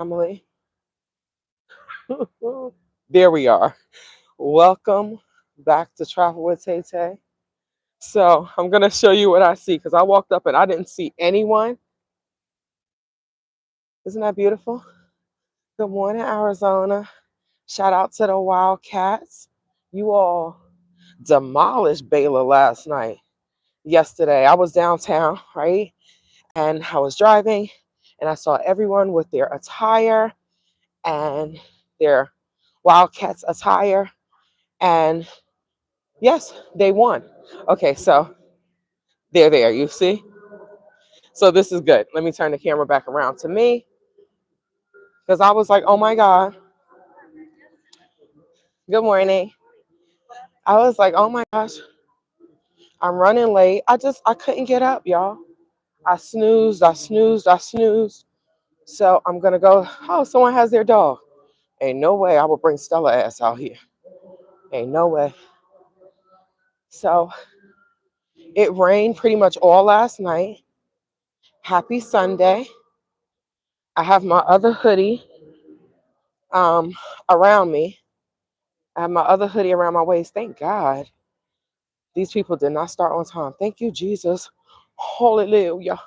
Family. There we are. Welcome back to Travel with Tay Tay. So I'm gonna show you what I see because I walked up and I didn't see anyone. Isn't that beautiful? Good morning, Arizona. Shout out to the Wildcats. You all demolished Baylor last night. Yesterday, I was downtown, right? And I was driving and I saw everyone with their attire and their Wildcats attire. And yes, they won. Okay, so they're there, you see? So this is good. Let me turn the camera back around to me because I was like, oh my God. Good morning. I was like, oh my gosh, I'm running late. I couldn't get up, y'all. I snoozed, I snoozed, I snoozed. So I'm gonna go, oh, someone has their dog. Ain't no way I will bring Stella ass out here. Ain't no way. So it rained pretty much all last night. Happy Sunday. I have my other hoodie um, around me. I have my other hoodie around my waist. Thank God. These people did not start on time. Thank you, Jesus. Hallelujah.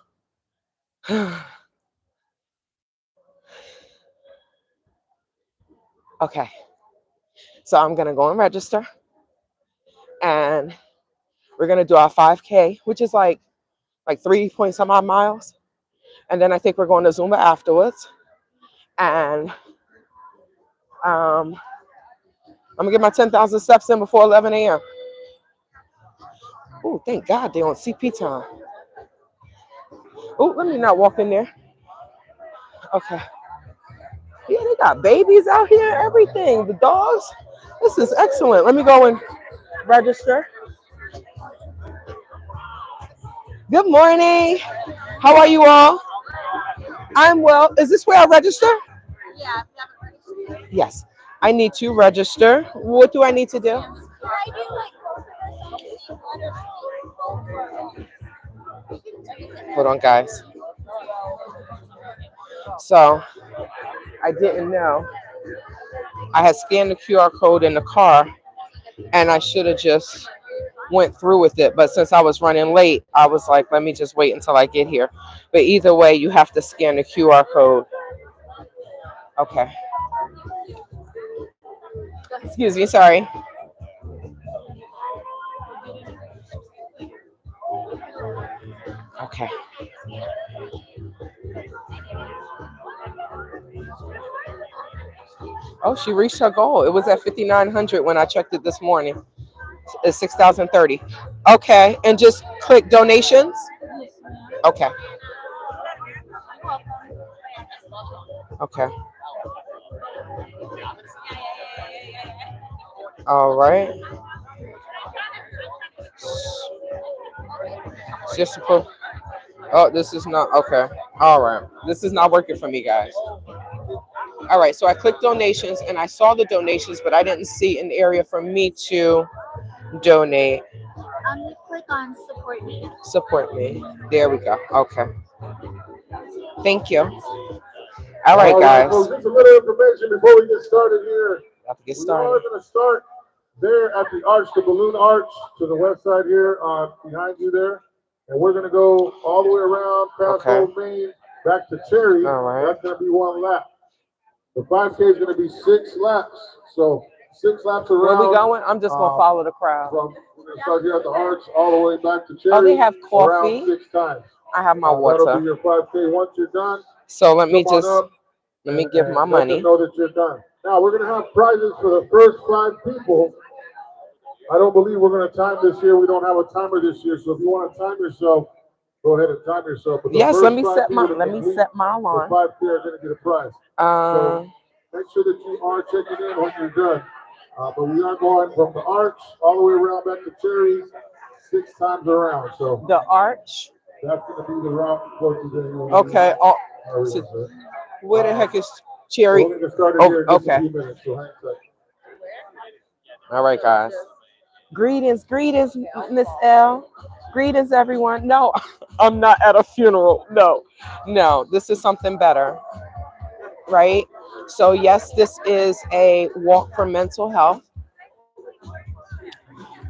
Okay. So I'm going to go and register. And we're going to do our 5K, which is like 3 point some odd miles. And then I think we're going to Zumba afterwards. And I'm going to get my 10,000 steps in before 11 a.m. Oh, thank God they're on CP time. Oh, let me not walk in there. Okay. Yeah, they got babies out here, everything. The dogs. This is excellent. Let me go and register. Good morning. How are you all? I'm well. Is this where I register? Yes. I need to register. What do I need to do? Hold on, guys. So I didn't know. I had scanned the QR code in the car and I should have just went through with it. But since I was running late, I was like, let me just wait until I get here. But either way, you have to scan the QR code. Okay. Excuse me, sorry. Okay. Oh, she reached her goal. It was at 5,900 when I checked it this morning. It's 6,030. Okay, and just click donations. Okay. Okay. All right. Just to put. Oh, this is not okay. All right. This is not working for me, guys. All right. So I clicked donations and I saw the donations, but I didn't see an area for me to donate. You click on support me. Support me. There we go. Okay. Thank you. All right, All right, guys. folks, just a little information before we get started here. About to get We are started. going to start there at the arch, the balloon arch to the west side here, behind you there. And we're going to go all the way around past Okay. Old Main back to Cherry. All right. That's going to be one lap. The 5K is going to be 6 laps. So 6 laps Where we around. going? I'm just gonna follow the crowd. We're going to start here at the arch all the way back to Cherry. Oh, they have around coffee. 6 times. I have my That'll be water. your 5K. Once you're done, So let me come on just up. let me give my And let them money. know that you're done. Now we're going to have prizes for the first 5 people. I don't believe we're going to time this year. We don't have a timer this year, so if you want to time yourself, go ahead and time yourself. But the Yes, first 5 people to complete set my the alarm. 5K are going to get a prize. So make sure that you are checking in when you're done. But we are going from the arch all the way around back to Cherries 6 times around. So The arch. that's going to be the route for today. Okay. So where the heck is Cherry? We're going to get started here in just a Okay. few minutes. So hang tight. All right, guys. Greetings, Miss L. Greetings, everyone. No, I'm not at a funeral. No, this is something better. right? So, yes, this is a walk for mental health,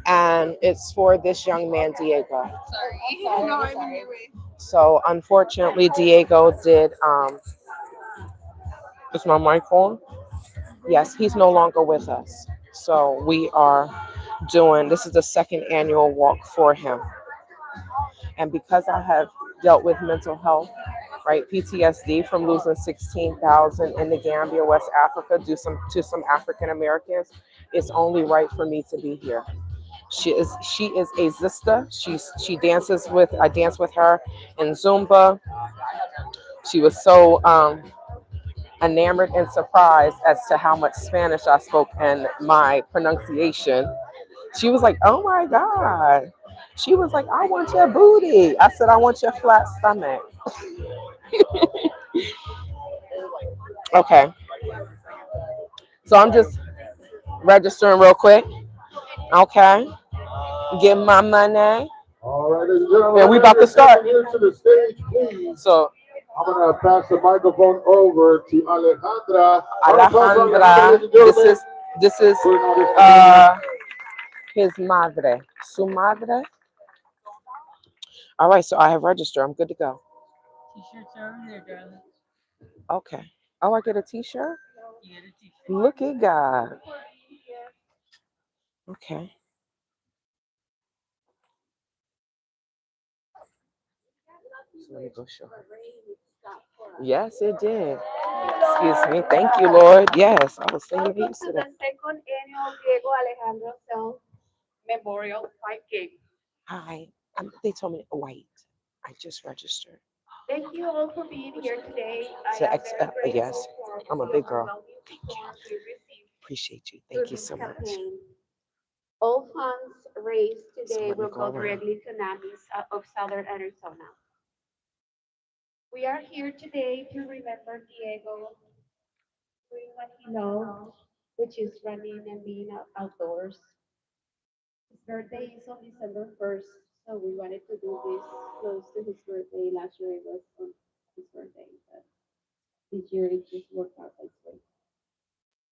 and it's for this young man, Diego. So, unfortunately, Diego did. Is my mic on? Yes, he's no longer with us. So, we are doing this is the second annual walk for him. And because I have dealt with mental health, right, PTSD from losing 16,000 in the Gambia, West Africa, to some African Americans, it's only right for me to be here. She is a Zister. She dances with I dance with her in Zumba. She was so enamored and surprised as to how much Spanish I spoke and my pronunciation. She was like, "Oh my God." She was like, "I want your booty." I said, "I want your flat stomach." Okay. So I'm just registering real quick. Okay. Give my money. All right, ladies and gentlemen, And we about to start. here to the stage, please. So I'm gonna pass the microphone over to Alejandra. Round of applause for Alejandra, Alejandra, ladies and gentlemen. this is Putting all this together. uh his madre. Su madre. All right, so I have registered. I'm good to go. Okay. Oh, I get a t-shirt? Look at God. Okay. So let me go show her. Yes, it did. Excuse me. Thank you, Lord. Yes, I was saying Welcome used to to the that. second annual Diego Alejandro Self Memorial 5K. Hi. They told me white. I just registered. Thank you all for being here today. I So am very yes, grateful for I'm a the big girl. overwhelming support we received Appreciate you. through Thank you this so much. campaign. All funds raised So today let me will go go around. directly to NAMIs of Southern Arizona. We are here today to remember Diego doing what he loved, which is running and being outdoors. His birthday is on December 1st, so we wanted to do this close to his birthday. Last year it was on his birthday, but this year it just worked out this way.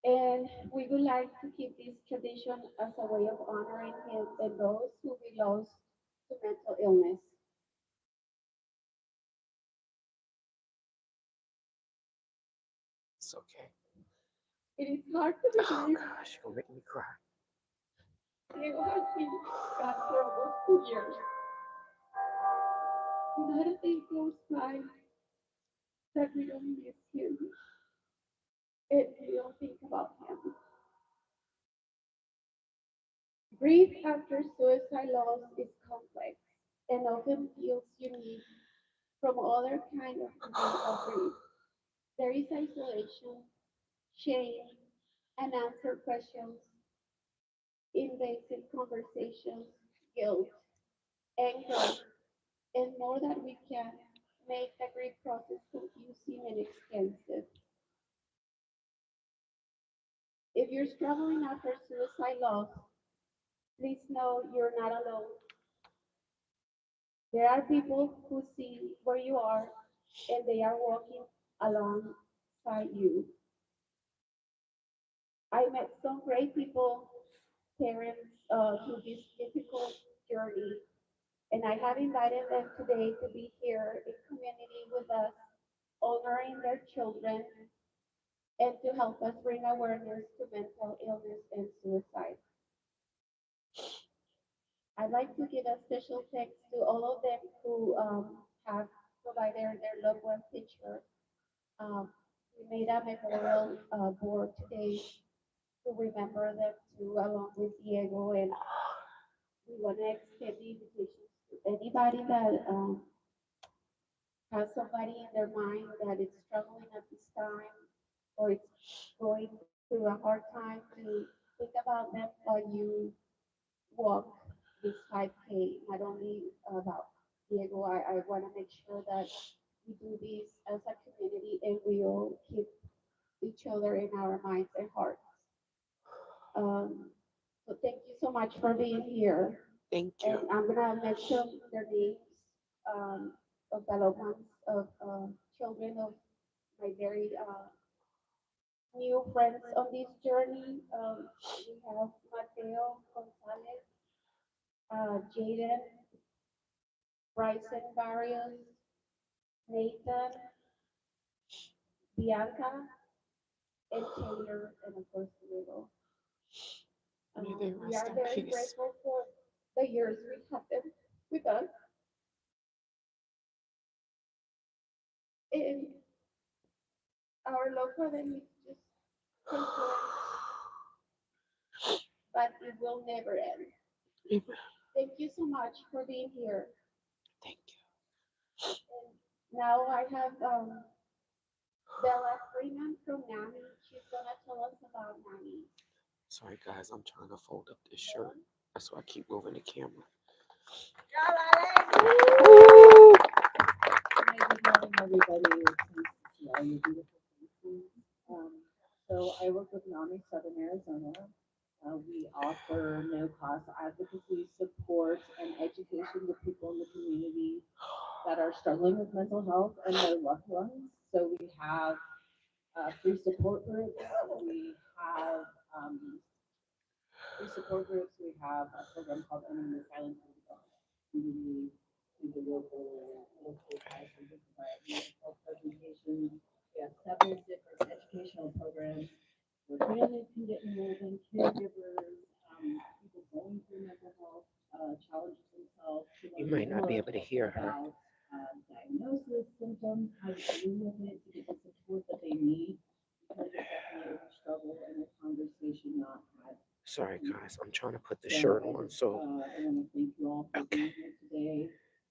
And we would like to keep this tradition as a way of honoring him and those who we lost to mental illness. It's okay. It is hard to Oh believe gosh, you're gonna make me cry. Diego has been gone for almost 2 years. Not a day goes by that we don't miss him and we don't think about him. Grief after suicide loss is complex and often feels unique from other kinds of grief. There is isolation, shame, unanswered questions, invasive conversations, guilt, anger, and more that we can make the grief process confusing and expensive. If you're struggling after suicide loss, please know you're not alone. There are people who see where you are and they are walking alongside you. I met some great people, parents, through this difficult journey, and I have invited them today to be here in community with us, honoring their children and to help us bring awareness to mental illness and suicide. I'd like to give a special thanks to all of them who have provided their loved one picture. Um, we made a memorial board today to remember them too, along with Diego, and we want to extend the invitation to anybody that has somebody in their mind that is struggling at this time or it's going through a hard time to think about them while you walk this 5K. Not only about Diego, I want to make sure that we do this as a community and we all keep each other in our minds and hearts. So thank you so much for being here. Thank you. And I'm gonna mention their names um, of the loved ones of children of my very friends on this journey. We have Mateo Gonzalez, Jaden, Bryson Barrios, Nathan, Bianca, and Taylor, and of course Diego. May they We rest are in very peace. grateful for the years we have them with us. And our love for them is just consumed, but it will never end. Amen. Thank you so much for being here. Thank you. And now I have Bella Freeman from NAMI. She's gonna tell us about NAMI. Sorry, guys, I'm trying to fold up this shirt. That's why I keep moving the camera. Hi, good morning, everybody. It's nice to see all your beautiful faces. Um, so I work with NAMI Southern Arizona. We offer no-cost advocacy, support, and education to people in the community that are struggling with mental health and their loved ones. So we have free support groups. We have free support groups. We have a program called Ending the Silence in the Community to the local ties and we provide mental health presentations. We have several different educational programs where families can get enrolled in, caregivers, people going through mental health challenges themselves to You learn might not be more able to hear her. about diagnosis, symptoms, how to deal with it, to get the support that they need because it definitely is a struggle and a conversation not had. Sorry, guys, I'm trying to put the So shirt I on. just, So, I want to thank you all for being okay, here today.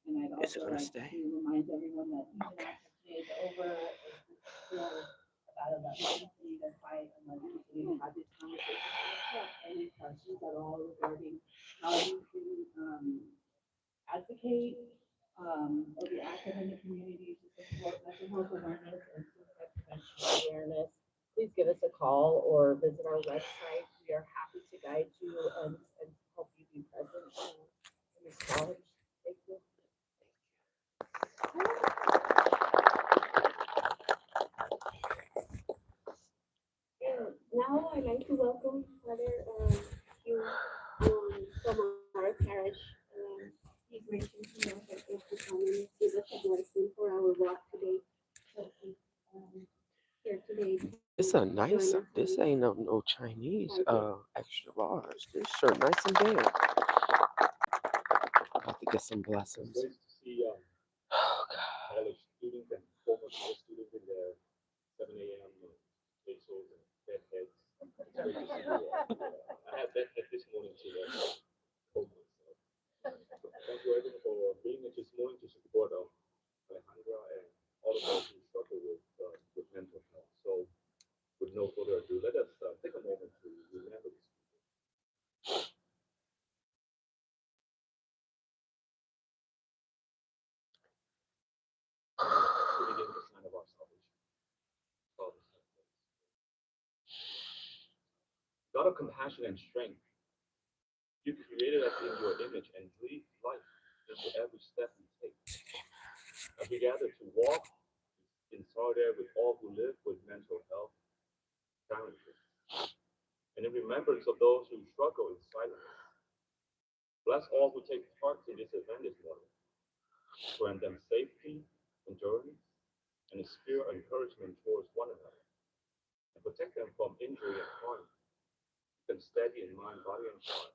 And I'd is it also gonna like stay? to remind everyone that even Okay. after today is over, it's still about 11 for you to fight and 11 for you to have these conversations. And if you have any questions at all regarding how you can advocate or be active in the community to support mental health awareness and suicide prevention awareness, please give us a call or visit our website. We are happy to guide you and help you be present in this challenge. Thank you. And now I'd like to welcome Father Hugh from our parish. He graciously offered us to come and give us a blessing for our walk today. So he's here today to It's a join us nice. in This ain't no Chinese Friday. extra large. This shirt nice and big. About to get some It's blessings. nice to see Oh God. college students and former college students in their 7 a.m. facials and bed heads. It's great to see you all. I had bed head this morning too. That's cold myself. Thank you everyone for being here this morning to support Alejandra and all of those who struggle with mental health. So, with no further ado, let us take a moment to remember these people. To begin with the sign of our salvation. Father, Son, Holy Spirit. God of compassion and strength, you created us in your image and breathed life into every step we take. As we gather to walk in solidarity with all who live with mental health challenges, and in remembrance of those who struggle in silence, bless all who take part in this event this morning. Grant them safety, endurance, and a spirit of encouragement towards one another, and protect them from injury and harm. Keep them steady in mind, body, and heart.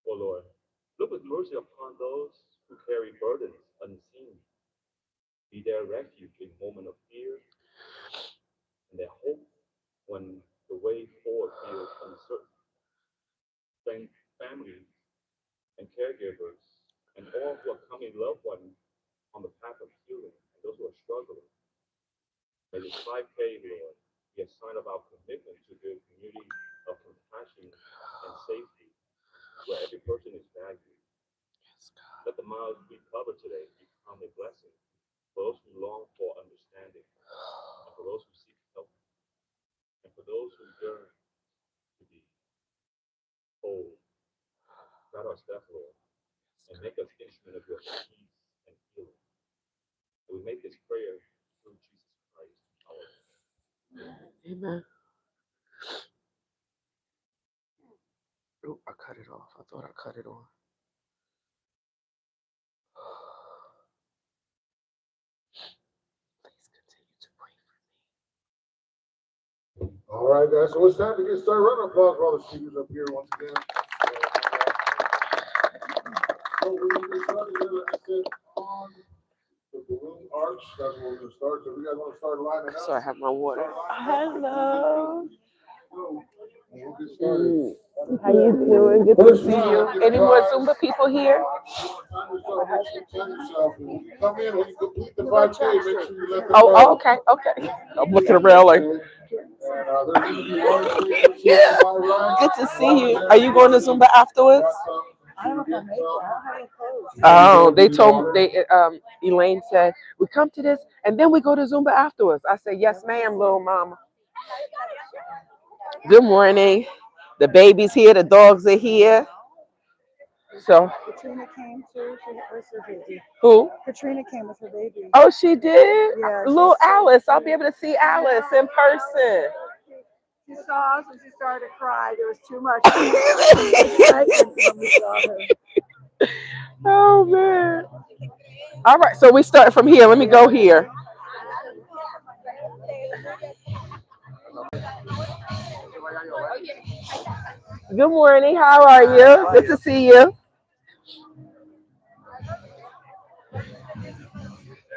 O Lord, look with mercy upon those who carry burdens unseen. Be their refuge in moment of fear and their hope when the way forward feels uncertain. Thank families and caregivers and all who are coming loved ones on the path of healing and those who are struggling. May this 5K, Lord, be a sign of our commitment to build a community of compassion and safety where every person is valued. Yes, God. Let the miles we cover today become a blessing for those who long for understanding, and for those who seek help, and for those who yearn to be whole. God our step, Lord, and make us instrument of your peace and healing. And we make this prayer through Jesus Christ, our Lord. Amen. Oh, I cut it off. I thought I cut it on. Please continue to pray All right, guys. So it's time to get started. Round of applause for all the speakers up here once again. So we're going to get started here, like I said, on the balloon arch. That's where we're going to start. So if you guys want to start lining for me. up. So I have my water. Hello. We'll get started. How you doing? Good to see you. Any more Zumba people here? Come in when you complete the 5K. Make sure you let them Oh, know. okay, okay. I'm looking around like. Good to see you. Are you going to Zumba afterwards? I don't know if I make it. I don't have any clothes. Oh, they told Elaine said we come to this and then we go to Zumba afterwards. I said yes, ma'am, little mama. Good morning. The baby's here. The dogs are here. So Katrina came too. Where's her baby? who? Katrina came with her baby. Oh, she did. Yeah, Little Alice. I'll be able to see Alice in person. she saw us and she started to cry. There was too much excitement when we saw her. Oh man. All right, so we start from here. Let me go here. Good morning. How are you? Good to see you.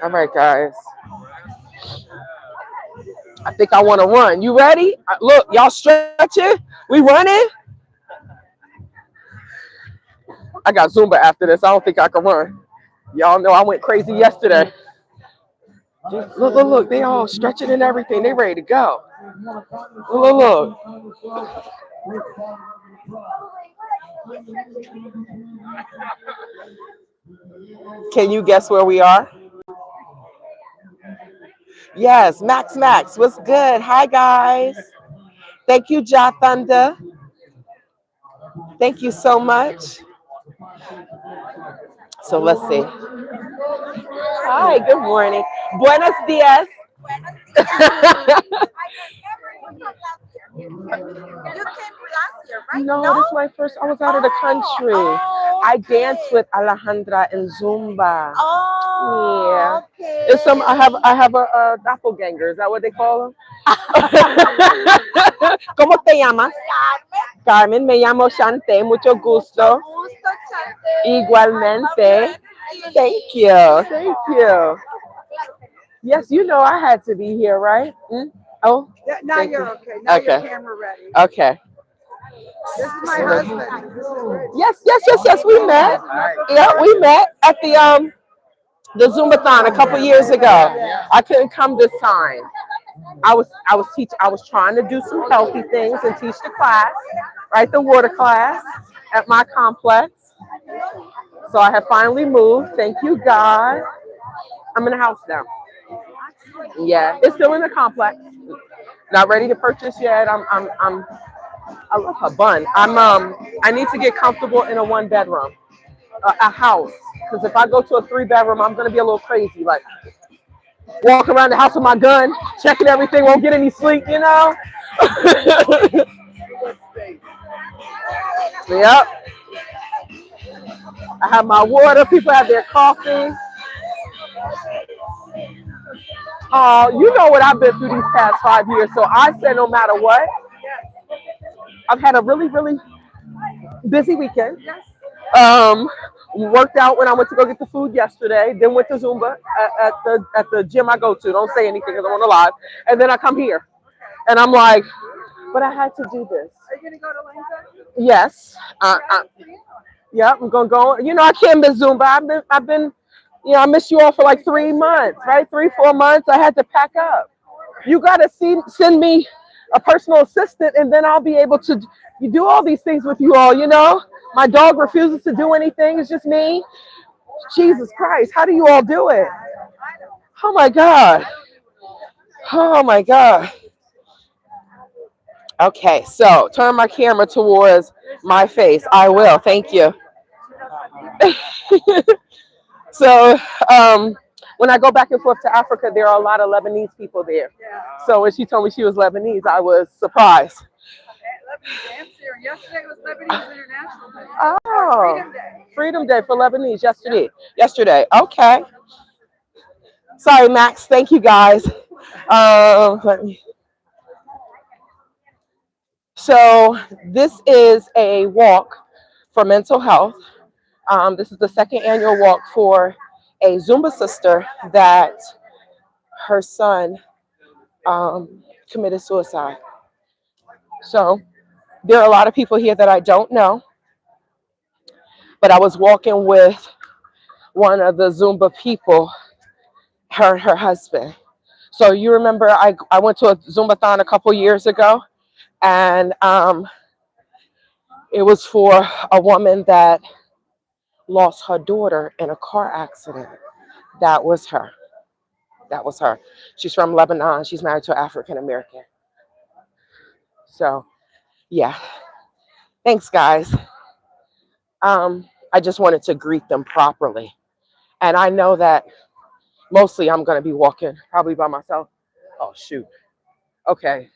All right, guys. I think I want to run. You ready? Look, y'all stretching? We running? I got Zumba after this. I don't think I can run. Y'all know I went crazy yesterday. Look, look, look. They all stretching and everything. They ready to go. Look, look, look. Can you guess where we are? Yes, Max Max. What's good? Hi, guys. Thank you, Ja Thunder. Thank you so much. So let's see. Hi, good morning. Buenos dias. No, this is my first. I was out of the country. I danced with Alejandra in Zumba. Yeah. It's some. I have a doppelganger. Is that what they call them? ¿Cómo te llamas? Carmen, me llamo Shante. Mucho gusto. Igualmente. Thank you. Thank you. Yes, you know I had to be here, right? Mm? Oh, Now thank you're you. okay. Now your Okay. camera ready. Okay. This is my husband. This is Rich. Yes, yes, yes, yes. We met. Yeah, we met at the Zumbathon a couple years ago. I couldn't come this time. I was trying to do some healthy things and teach the class, right? The water class at my complex. So I have finally moved. Thank you, God. I'm in a house now. Yeah, it's still in the complex. Not ready to purchase yet. I love her bun. I need to get comfortable in a 1 bedroom, a house. Because if I go to a 3 bedroom, I'm gonna be a little crazy. Like walk around the house with my gun, checking everything, won't get any sleep, you know? Yep. I have my water, people have their coffee. You know what I've been through these past 5 years. So I said no matter what, I've had a really, really busy weekend. Um, worked out when I went to go get the food yesterday. Then went to Zumba at the gym I go to. Don't say anything because I'm on the live. And then I come here, and I'm like, but I had to do this. Are you gonna go to Lincoln? Yes. Yeah, I'm gonna go. You know, I can't miss Zumba. I've been. I missed you all for like 3 months, right? 3, 4 months. I had to pack up. You gotta send me a personal assistant, and then I'll be able to do all these things with you all. You know, my dog refuses to do anything. It's just me. Jesus Christ, how do you all do it? Oh my God. Oh my God. Okay, so turn my camera towards my face. I will. Thank you. So, When I go back and forth to Africa, there are a lot of Lebanese people there. Yeah. So when she told me she was Lebanese, I was surprised. Lebanese and Syrian. Yesterday was Lebanese International Day. Oh, Freedom Day. Freedom Day for Lebanese yesterday. Yesterday. Okay. Sorry, Max. Thank you, guys. Let me. So this is a walk for mental health. This is the second annual walk for a Zumba sister that her son committed suicide. So there are a lot of people here that I don't know, but I was walking with one of the Zumba people, her and her husband. So you remember I went to a Zumbathon a couple years ago, and it was for a woman that lost her daughter in a car accident. That was her. That was her. She's from Lebanon. She's married to an African American. So yeah, thanks guys. I just wanted to greet them properly, and I know that mostly I'm gonna be walking probably by myself. Oh shoot. Okay.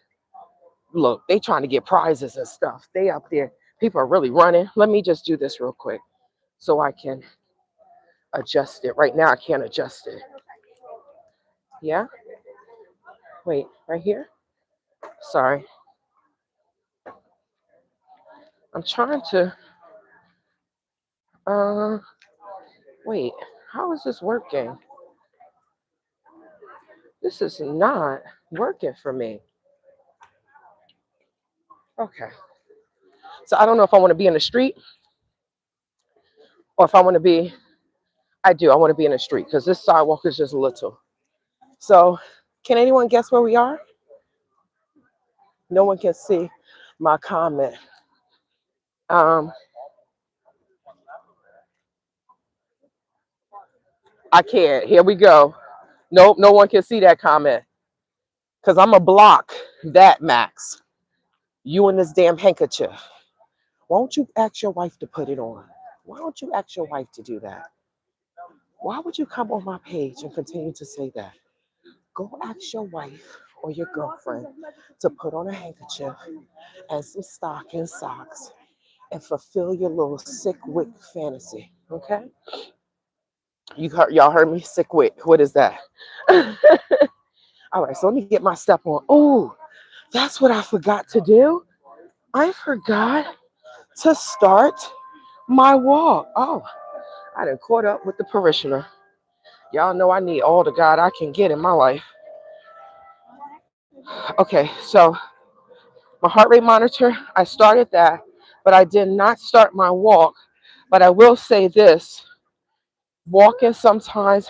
Look, they trying to get prizes and stuff. They up there. People are really running. Let me just do this real quick so I can adjust it. Right now I can't adjust it. Yeah. Wait, right here. Sorry. I'm trying to. Uh, wait. How is this working? This is not working for me. Okay. So I don't know if I want to be in the street or if I want to be. I do. I want to be in the street because this sidewalk is just little. So, can anyone guess where we are? No one can see my comment. Um, I can't. Here we go. Nope, no one can see that comment because I'm a block that, Max. You and this damn handkerchief. Why don't you ask your wife to put it on? Why don't you ask your wife to do that? Why would you come on my page and continue to say that? Go ask your wife or your girlfriend to put on a handkerchief and some stocking socks and fulfill your little sick wick fantasy. Okay? Y'all heard me? Sick wick. What is that? All right, so let me get my step on. Oh, that's what I forgot to do. I forgot to start my walk. Oh, I done caught up with the parishioner. Y'all know I need all the God I can get in my life. Okay, so my heart rate monitor, I started that, but I did not start my walk. But I will say this, walking sometimes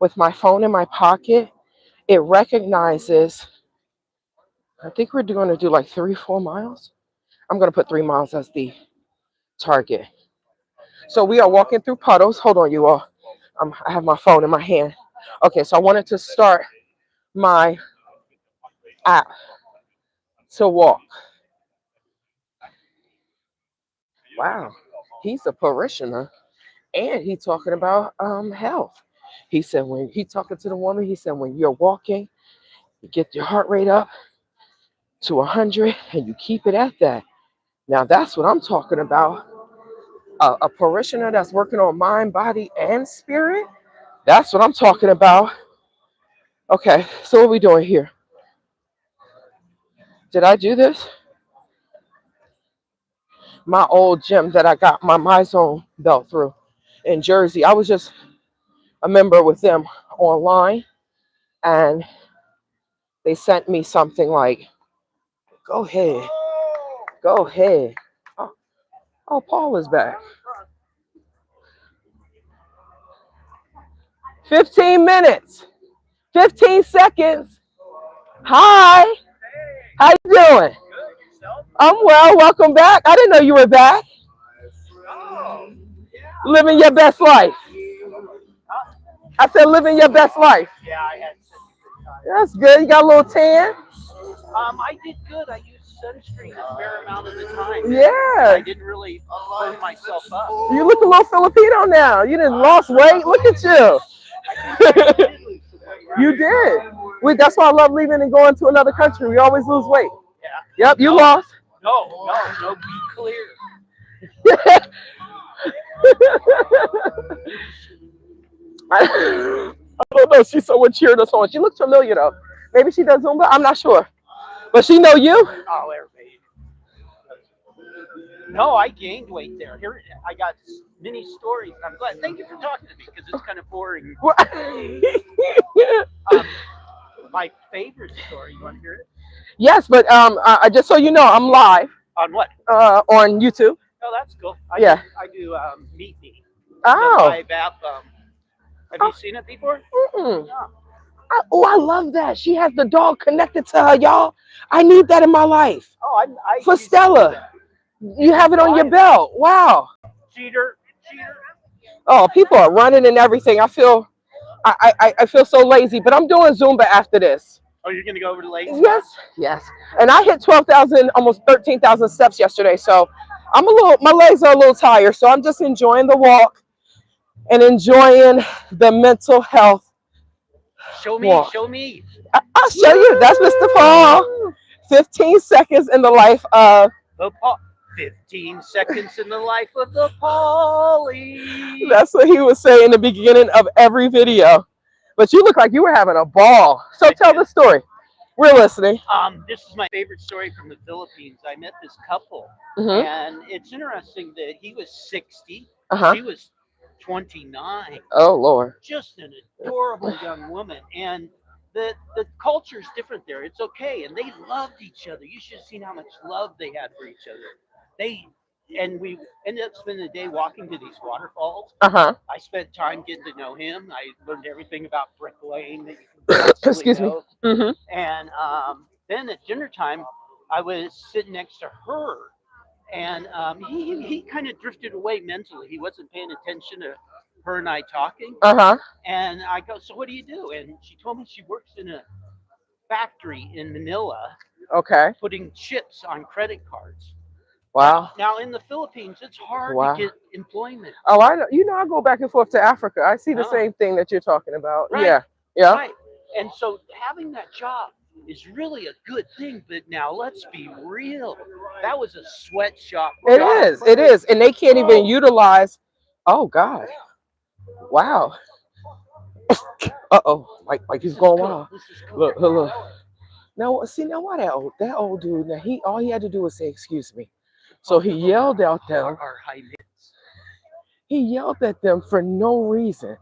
with my phone in my pocket, it recognizes, I think we're going to do like 3-4 miles. I'm going to put 3 miles as the target. So we are walking through puddles. Hold on, you all. I have my phone in my hand. Okay, so I wanted to start my app to walk. Wow, he's a parishioner, and he's talking about health. He said when he talking to the woman, he said when you're walking, you get your heart rate up to 100, and you keep it at that. Now that's what I'm talking about. A parishioner that's working on mind, body, and spirit. That's what I'm talking about. Okay, so what are we doing here? Did I do this? My old gym that I got my MyZone belt through in Jersey. I was just a member with them online, and they sent me something like, go ahead, go ahead. Oh, oh, Paul is back. 15 minutes, 15 seconds. Hi, how you doing? I'm well, welcome back. I didn't know you were back. Living your best life. I said living your best life. Yeah, I had such a good time. That's good. You got a little tan? I did good. I used sunscreen a fair amount of the time. Yeah. I didn't really burn myself up. You look a little Filipino now. You done lost weight. Look at you. I did lose some weight. You did. That's why I love leaving and going to another country. We always lose weight. Yeah. Yep, you No, lost. no, be clear. I don't know. She's someone cheered us on. She looks familiar though. Maybe she does Zumba. I'm not sure. But she know you. Oh, everybody. No, I gained weight there. Here, I got many stories. I'm glad. Thank you for talking to me because it's kind of boring. Um, my favorite story. You want to hear it? Yes, but I just so you know, I'm live On what? on YouTube. Oh, that's cool. Yeah. I do Meet Me. The Oh. live app. Have you seen it before? Mm-mm. No. I love that. She has the dog connected to her, y'all. I need that in my life. Oh, I For used to do Stella. that. You have it on your belt. Wow. Cheater. Oh, people are running and everything. I feel so lazy, but I'm doing Zumba after this. Oh, you're gonna go over to Lake? Yes. And I hit 12,000, almost 13,000 steps yesterday. So my legs are a little tired. So I'm just enjoying the walk and enjoying the mental health Show me. walk. Show me. I'll show you. That's Mr. Paul. 15 seconds in the life of The 15 seconds in the life of the Polly. That's what he would say in the beginning of every video. But you look like you were having a ball. So tell the story. We're listening. This is my favorite story from the Philippines. I met this couple, Mm-hmm. and it's interesting that he was 60, Uh-huh. she was 29. Oh, Lord. Just an adorable young woman, and the culture is different there. It's okay, and they loved each other. You should have seen how much love they had for each other. We ended up spending the day walking to these waterfalls. Uh-huh. I spent time getting to know him. I learned everything about bricklaying that you can possibly Excuse me. know. Mm-hmm. And then at dinner time, I was sitting next to her, and he kind of drifted away mentally. He wasn't paying attention to her and I talking. Uh-huh. And I go, so what do you do? And she told me she works in a factory in Manila, Okay. putting chips on credit cards. Wow. Now in the Philippines, it's hard Wow. to get employment. Oh, I know. You know, I go back and forth to Africa. I see the Oh. same thing that you're talking about. Right. Yeah. Yeah. Right. And so having that job is really a good thing. But now let's be real. That was a sweatshop It job. is. It is. And they can't even utilize. Oh, God. Wow. Uh-oh. Like he's going wild. This is cool. Look. Now, see, now why that old dude, now all he had to do was say, excuse me. So he yelled at them. Our high mids. He yelled at them for no reason.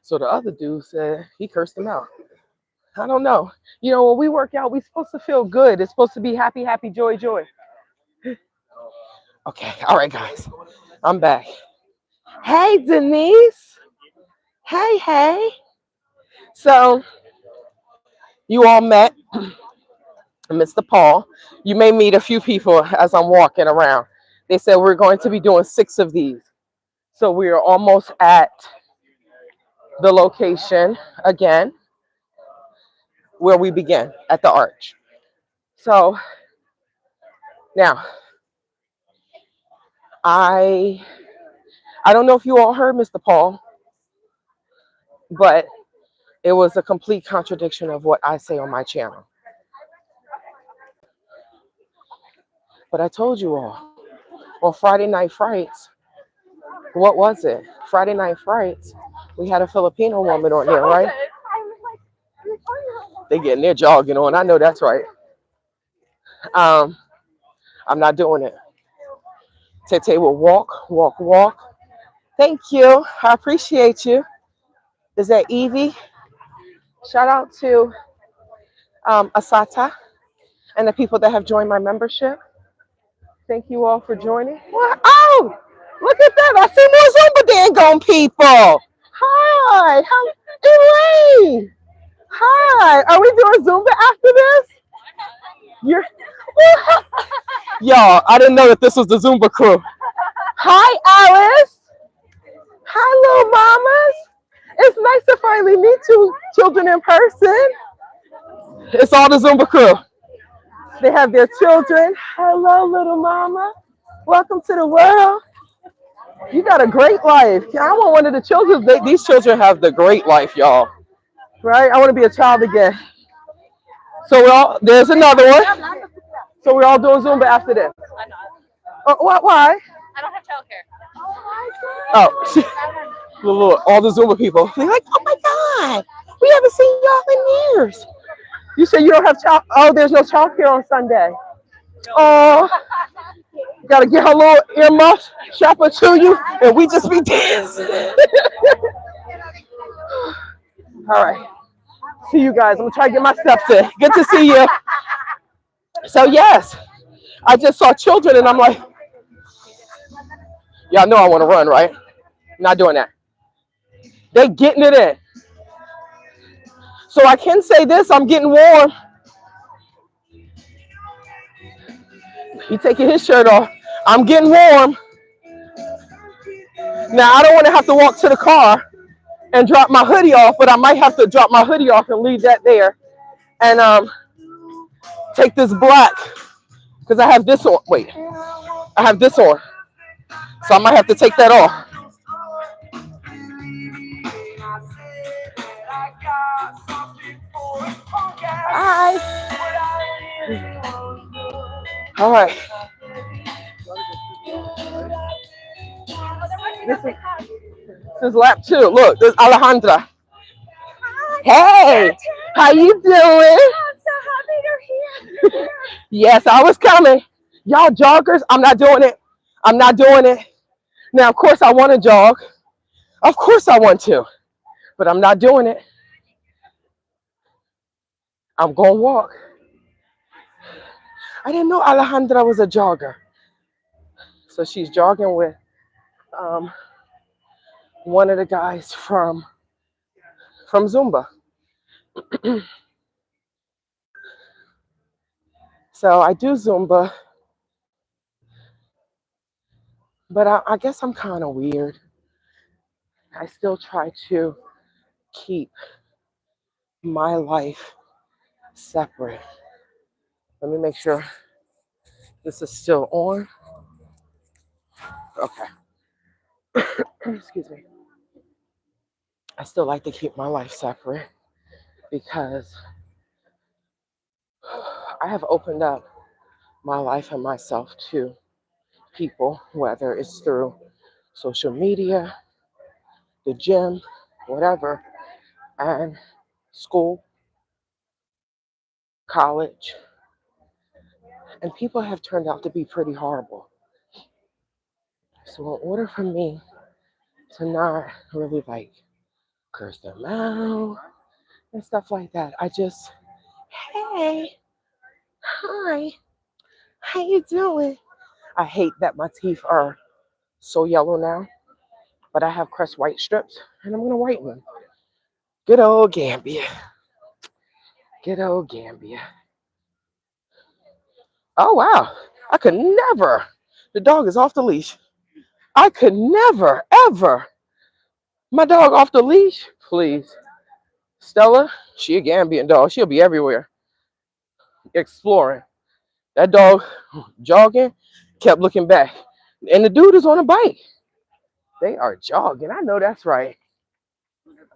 So the other dude said, he cursed them out. I don't know. You know, when we work out, we're supposed to feel good. It's supposed to be happy, happy, joy, joy. Okay. All right, guys. I'm back. Hey, Denise. Hey. So you all met Mr. Paul. You may meet a few people as I'm walking around. They said we're going to be doing 6 of these. So we are almost at the location again where we began at the arch. So now I don't know if you all heard Mr. Paul, but it was a complete contradiction of what I say on my channel. But I told you all on Friday Night Frights, what was it? Friday Night Frights, we had a Filipino woman on there, right? They getting their jogging on. I know that's right. I'm not doing it. Tete will walk. Thank you. I appreciate you. Is that Evie? Shout out to Asata and the people that have joined my membership. Thank you all for joining. What? Oh, look at that. I see more Zumba dangone people. Hi. Elaine. Hi. Are we doing Zumba after this? Y'all, I didn't know that this was the Zumba crew. Hi, Alice. Hi, little mamas. It's nice to finally meet you children in person. It's all the Zumba crew. They have their children. Hello, little mama. Welcome to the world. You got a great life. I want one of the children. These children have the great life, y'all. Right? I want to be a child again. So there's another one. So we're all doing Zumba after this. What? Why? Oh, look, all the Zumba people. They're like, oh my God, we haven't seen y'all in years. You say you don't have child. Oh, there's no child care on Sunday. Oh, gotta get her little earmuffs, strap her to you, and we just be dancing. All right. See you guys. I'm gonna try to get my steps in. Good to see you. So yes, I just saw children and I'm like, y'all know I want to run, right? Not doing that. They getting it in. So I can say this, I'm getting warm. He taking his shirt off. I'm getting warm. Now I don't want to have to walk to the car and drop my hoodie off, but I might have to drop my hoodie off and leave that there and take this black because I have this on. Wait, I have this on. So I might have to take that off. Hi. All right. This is lap 2. Look, there's Alejandra. Hey, how you doing? I'm so happy you're here. Yes, I was coming. Y'all joggers, I'm not doing it. I'm not doing it. Now, of course, I want to jog. Of course, I want to, but I'm not doing it. I'm going to walk. I didn't know Alejandra was a jogger. So she's jogging with one of the guys from Zumba. So I do Zumba, but I guess I'm kind of weird. I still try to keep my life separate. Let me make sure this is still on. Okay. Excuse me. I still like to keep my life separate because I have opened up my life and myself to people, whether it's through social media, the gym, whatever, and school, college. And people have turned out to be pretty horrible. So in order for me to not really like curse them out and stuff like that, I just, hey, hi, how you doing? I hate that my teeth are so yellow now, but I have crest white strips and I'm gonna whiten them. Good old Gambia. Good old Gambia. Oh wow. I could never. The dog is off the leash. I could never, ever. My dog off the leash? Please. Stella, she a Gambian dog. She'll be everywhere. Exploring. That dog jogging, kept looking back. And the dude is on a bike. They are jogging. I know that's right.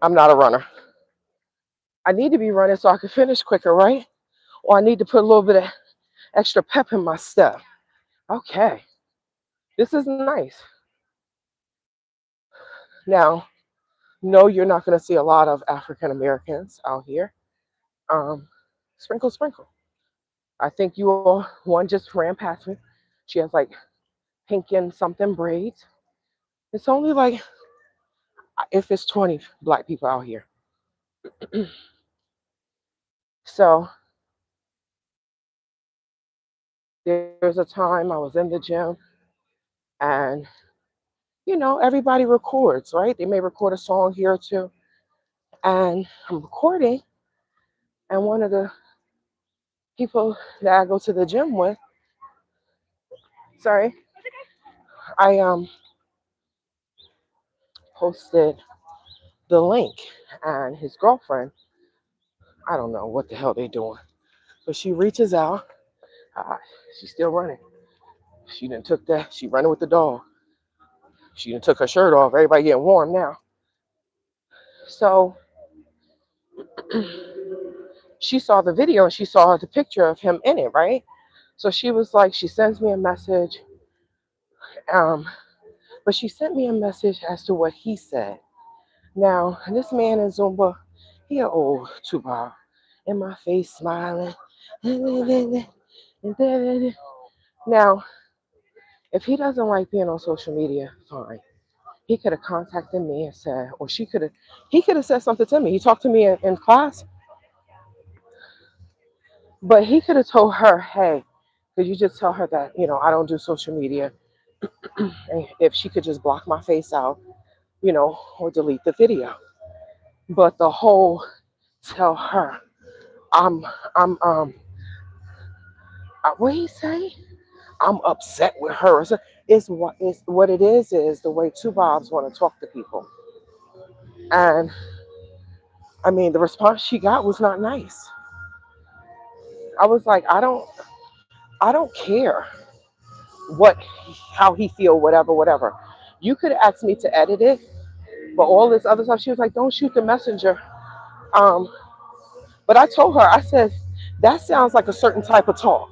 I'm not a runner. I need to be running so I can finish quicker, right? Or I need to put a little bit of extra pep in my step. Okay. This is nice. Now, no, you're not going to see a lot of African Americans out here. Sprinkle, sprinkle. I think you all, one just ran past me. She has like pink and something braids. It's only like, if it's 20 black people out here. So there's a time I was in the gym and, everybody records, right? They may record a song here or two. And I'm recording, and one of the people that I go to the gym with, sorry, I posted the link, and his girlfriend, I don't know what the hell they doing, but she reaches out. She's still running. She done took that. She running with the dog. She done took her shirt off. Everybody getting warm now. So she saw the video and she saw the picture of him in it, right? So she was like, she sends me a message, um, but she sent me a message as to what he said. Now, this man in Zumba, he an old tuba in my face smiling. Now, if he doesn't like being on social media, fine. He could have contacted me and said, or he could have said something to me. He talked to me in class, but he could have told her, hey, could you just tell her that, I don't do social media? And if she could just block my face out, or delete the video. But the whole tell her, I'm, what he say? I'm upset with her. So what it is the way two Bobs want to talk to people. And I mean, the response she got was not nice. I was like, I don't care what, how he feel, whatever, whatever. You could ask me to edit it, but all this other stuff, she was like, don't shoot the messenger. Um, but I told her, I said, that sounds like a certain type of talk,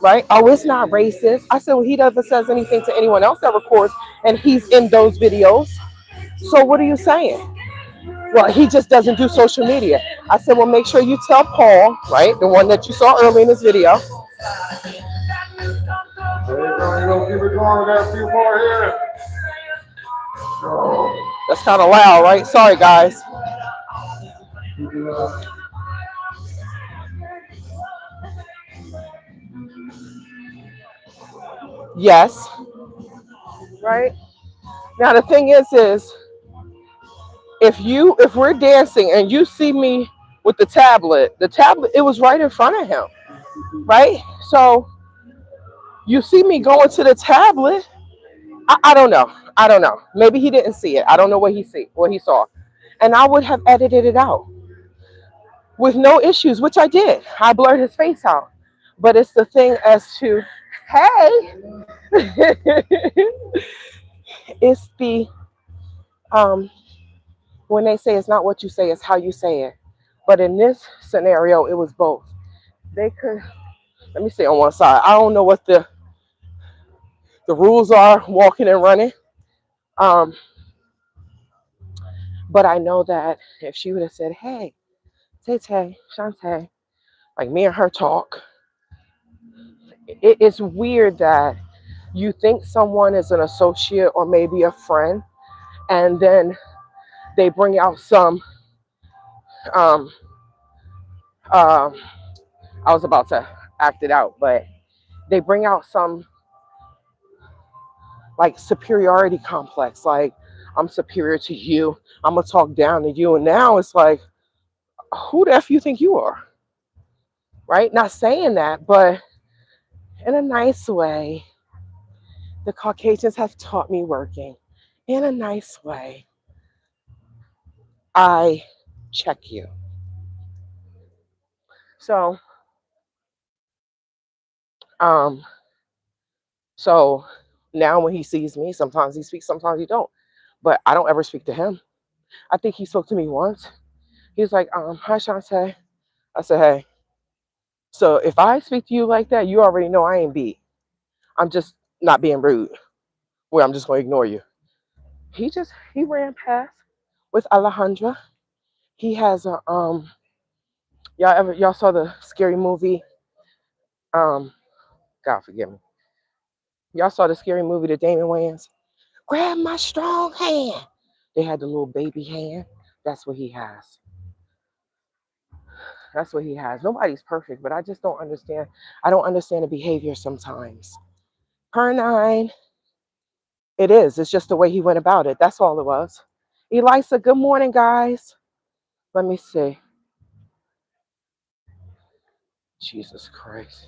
right? Oh, it's not racist. I said, well, he never says anything to anyone else that records, and he's in those videos. So what are you saying? Well, he just doesn't do social media. I said, well, make sure you tell Paul, right, the one that you saw earlier in this video. There you go. You don't keep it going. We got a few more here. That's kind of loud, right? Sorry, guys. Yes. Right. Now the thing is, if we're dancing and you see me with the tablet, it was right in front of him, right? So you see me going to the tablet. I don't know. I don't know. Maybe he didn't see it. I don't know what he saw, and I would have edited it out with no issues, which I did. I blurred his face out, but it's the thing as to, hey, it's the um when they say it's not what you say, it's how you say it. But in this scenario, it was both. They could, let me say on one side, I don't know what the rules are walking and running. Um, but I know that if she would have said, hey, Tay Tay, Shantae, like me and her talk, it's weird that you think someone is an associate or maybe a friend, and then they bring out some, um, um, I was about to act it out, but they bring out some like superiority complex, like I'm superior to you, I'm gonna talk down to you. And now it's like, who the F you think you are? Right? Not saying that, but in a nice way, the Caucasians have taught me working. In a nice way, I check you. So, um, so now when he sees me, sometimes he speaks, sometimes he don't. But I don't ever speak to him. I think he spoke to me once. He's like, hi Shantae. I said, hey. So if I speak to you like that, you already know I ain't beat. I'm just not being rude. Where I'm just gonna ignore you. He ran past with Alejandra. He has a y'all saw the scary movie, um God forgive me. Y'all saw the scary movie that Damon Wayans? Grab my strong hand. They had the little baby hand. That's what he has. That's what he has. Nobody's perfect, but I just don't understand. I don't understand the behavior sometimes. Per nine, it is. It's just the way he went about it. That's all it was. Elisa, good morning, guys. Let me see. Jesus Christ.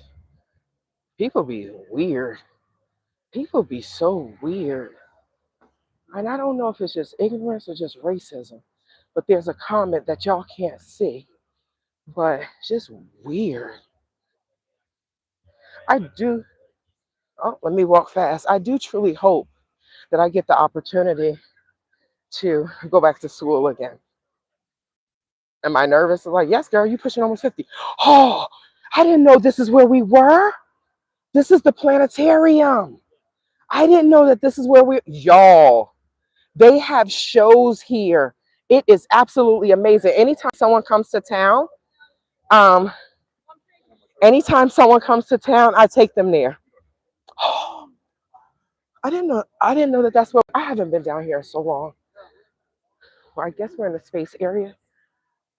People be weird. People be so weird. And I don't know if it's just ignorance or just racism, but there's a comment that y'all can't see, but just weird. I do, oh, let me walk fast. I do truly hope that I get the opportunity to go back to school again. Am I nervous? Like, yes, girl, you pushing almost 50. Oh, I didn't know this is where we were. This is the planetarium. I didn't know that this is where y'all, they have shows here. It is absolutely amazing. Um, anytime someone comes to town, I take them there. I didn't know that that's where I haven't been down here in so long. Well, I guess we're in the space area.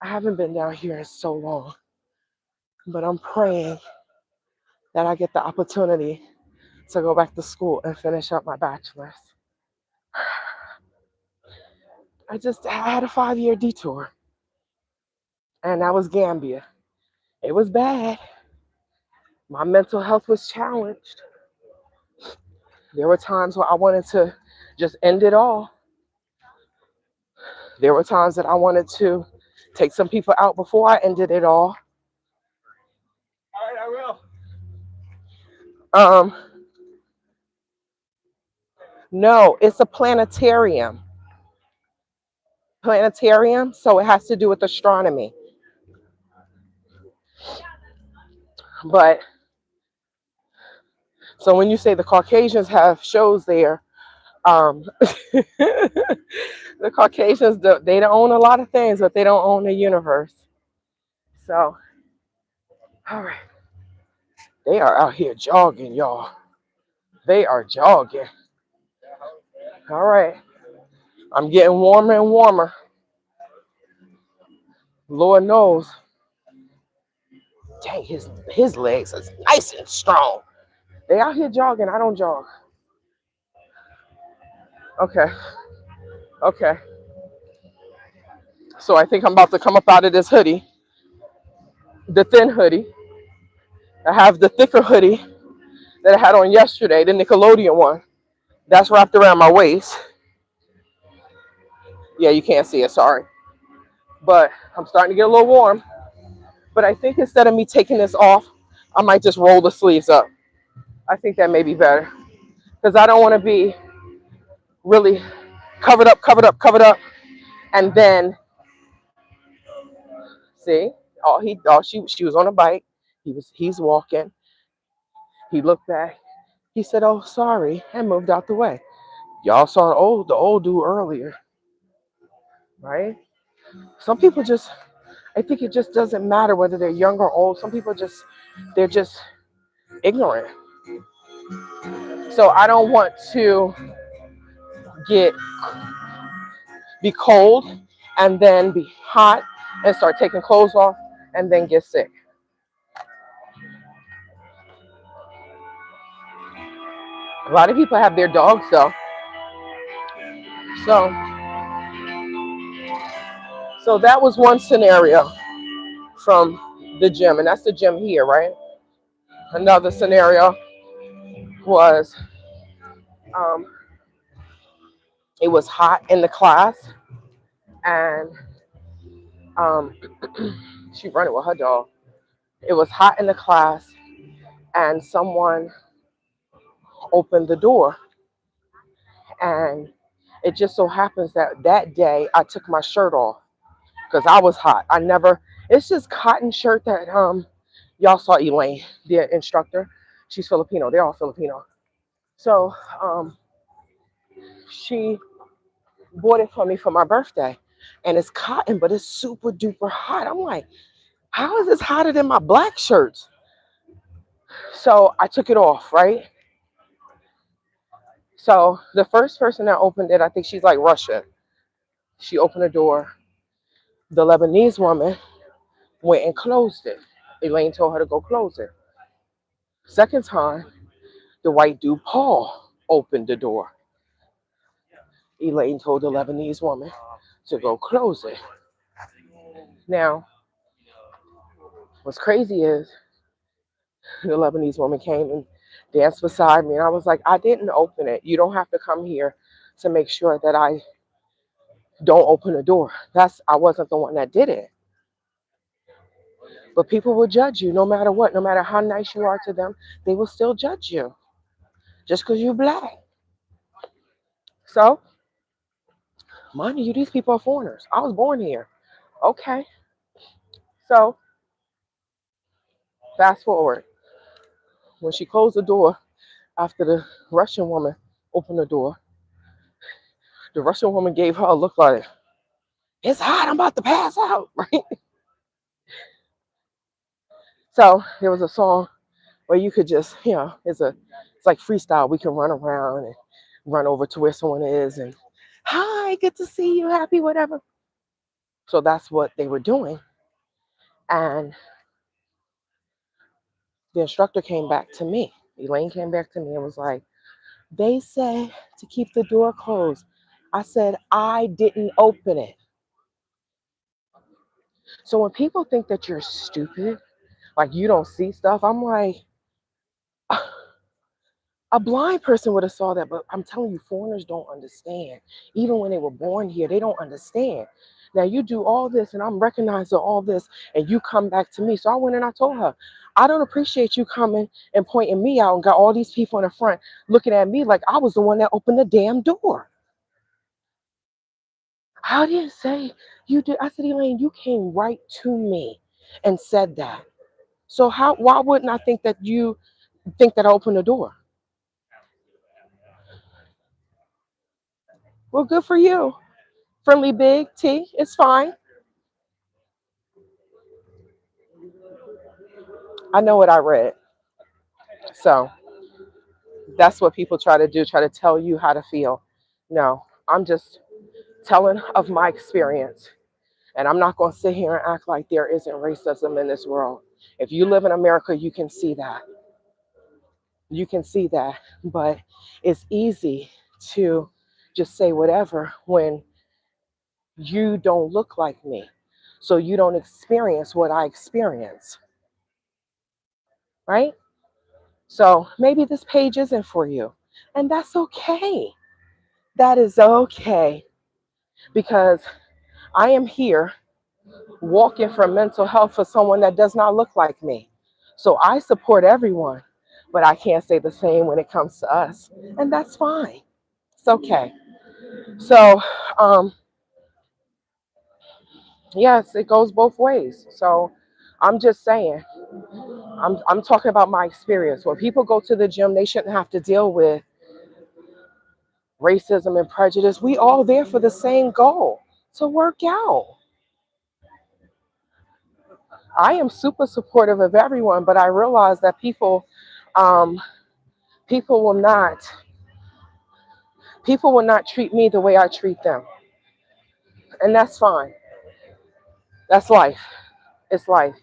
I haven't been down here in so long. But I'm praying that I get the opportunity to go back to school and finish up my bachelor's. I had a 5-year detour, and that was Gambia. It was bad. My mental health was challenged. There were times where I wanted to just end it all. There were times that I wanted to take some people out before I ended it all. All right, I will. Um, no, it's a planetarium. Planetarium, so it has to do with astronomy. But so when you say the Caucasians have shows there, the Caucasians, they don't own a lot of things, but they don't own the universe. So, all right, they are out here jogging, y'all. They are jogging. All right, I'm getting warmer and warmer. Lord knows. Dang, his legs is nice and strong. They out here jogging. I don't jog. Okay, okay. So I think I'm about to come up out of this hoodie, the thin hoodie. I have the thicker hoodie that I had on yesterday, the Nickelodeon one. That's wrapped around my waist. Yeah, you can't see it, sorry. But I'm starting to get a little warm. But I think instead of me taking this off, I might just roll the sleeves up. I think that may be better. Because I don't want to be really covered up. And then, see, she was on a bike. He's walking. He looked back. He said, "Oh, sorry," and moved out the way. Y'all saw the old dude earlier, right? Some people just, I think it just doesn't matter whether they're young or old. Some people they're just ignorant. So I don't want to get be cold and then be hot and start taking clothes off and then get sick. A lot of people have their dogs though. So so that was one scenario from the gym, and that's the gym here, right? Another scenario was um, it was hot in the class, and um, she running with her dog. It was hot in the class, and someone opened the door, and it just so happens that that day I took my shirt off because I was hot. I never. It's just cotton shirt that y'all saw Elaine, the instructor. She's Filipino. They're all Filipino. So she bought it for me for my birthday, and it's cotton, but it's super duper hot. I'm like, how is this hotter than my black shirts? So I took it off, right? So the first person that opened it, I think she's like Russian. She opened the door. The Lebanese woman went and closed it. Elaine told her to go close it. Second time, the white dude, Paul, opened the door. Elaine told the Lebanese woman to go close it. Now, what's crazy is the Lebanese woman came and danced beside me. And I was like, I didn't open it. You don't have to come here to make sure that I don't open the door. I wasn't the one that did it. But people will judge you no matter what, no matter how nice you are to them, they will still judge you just because you're black. So, mind you, these people are foreigners. I was born here. Okay. So, fast forward. When she closed the door after the Russian woman opened the door, the Russian woman gave her a look like, it's hot, I'm about to pass out, right? So there was a song where you could just, it's like freestyle. We can run around and run over to where someone is and, hi, good to see you, happy, whatever. So that's what they were doing. And the instructor came back to me. Elaine came back to me and was like, they said to keep the door closed. I said, I didn't open it. So when people think that you're stupid, like you don't see stuff, I'm like, a blind person would have saw that, but I'm telling you, foreigners don't understand. Even when they were born here, they don't understand. Now you do all this, and I'm recognizing all this, and you come back to me. So I went and I told her, I don't appreciate you coming and pointing me out and got all these people in the front looking at me like I was the one that opened the damn door. I didn't say you did. I said, Elaine, you came right to me and said that. So why wouldn't I think that you think that I opened the door? Well, good for you. Friendly Big T, it's fine. I know what I read. So that's what people try to do, try to tell you how to feel. No, I'm just telling of my experience. And I'm not going to sit here and act like there isn't racism in this world. If you live in America, you can see that. You can see that. But it's easy to just say whatever when you don't look like me. So you don't experience what I experience, right? So maybe this page isn't for you. And that's okay. That is okay. Because I am here walking for mental health for someone that does not look like me. So I support everyone, but I can't say the same when it comes to us. And that's fine. It's okay. So, yes, it goes both ways. So I'm just saying, I'm talking about my experience. When people go to the gym, they shouldn't have to deal with racism and prejudice. We all there for the same goal, to work out. I am super supportive of everyone, but I realize that um, people will not, people will not treat me the way I treat them, and that's fine. That's life. It's life.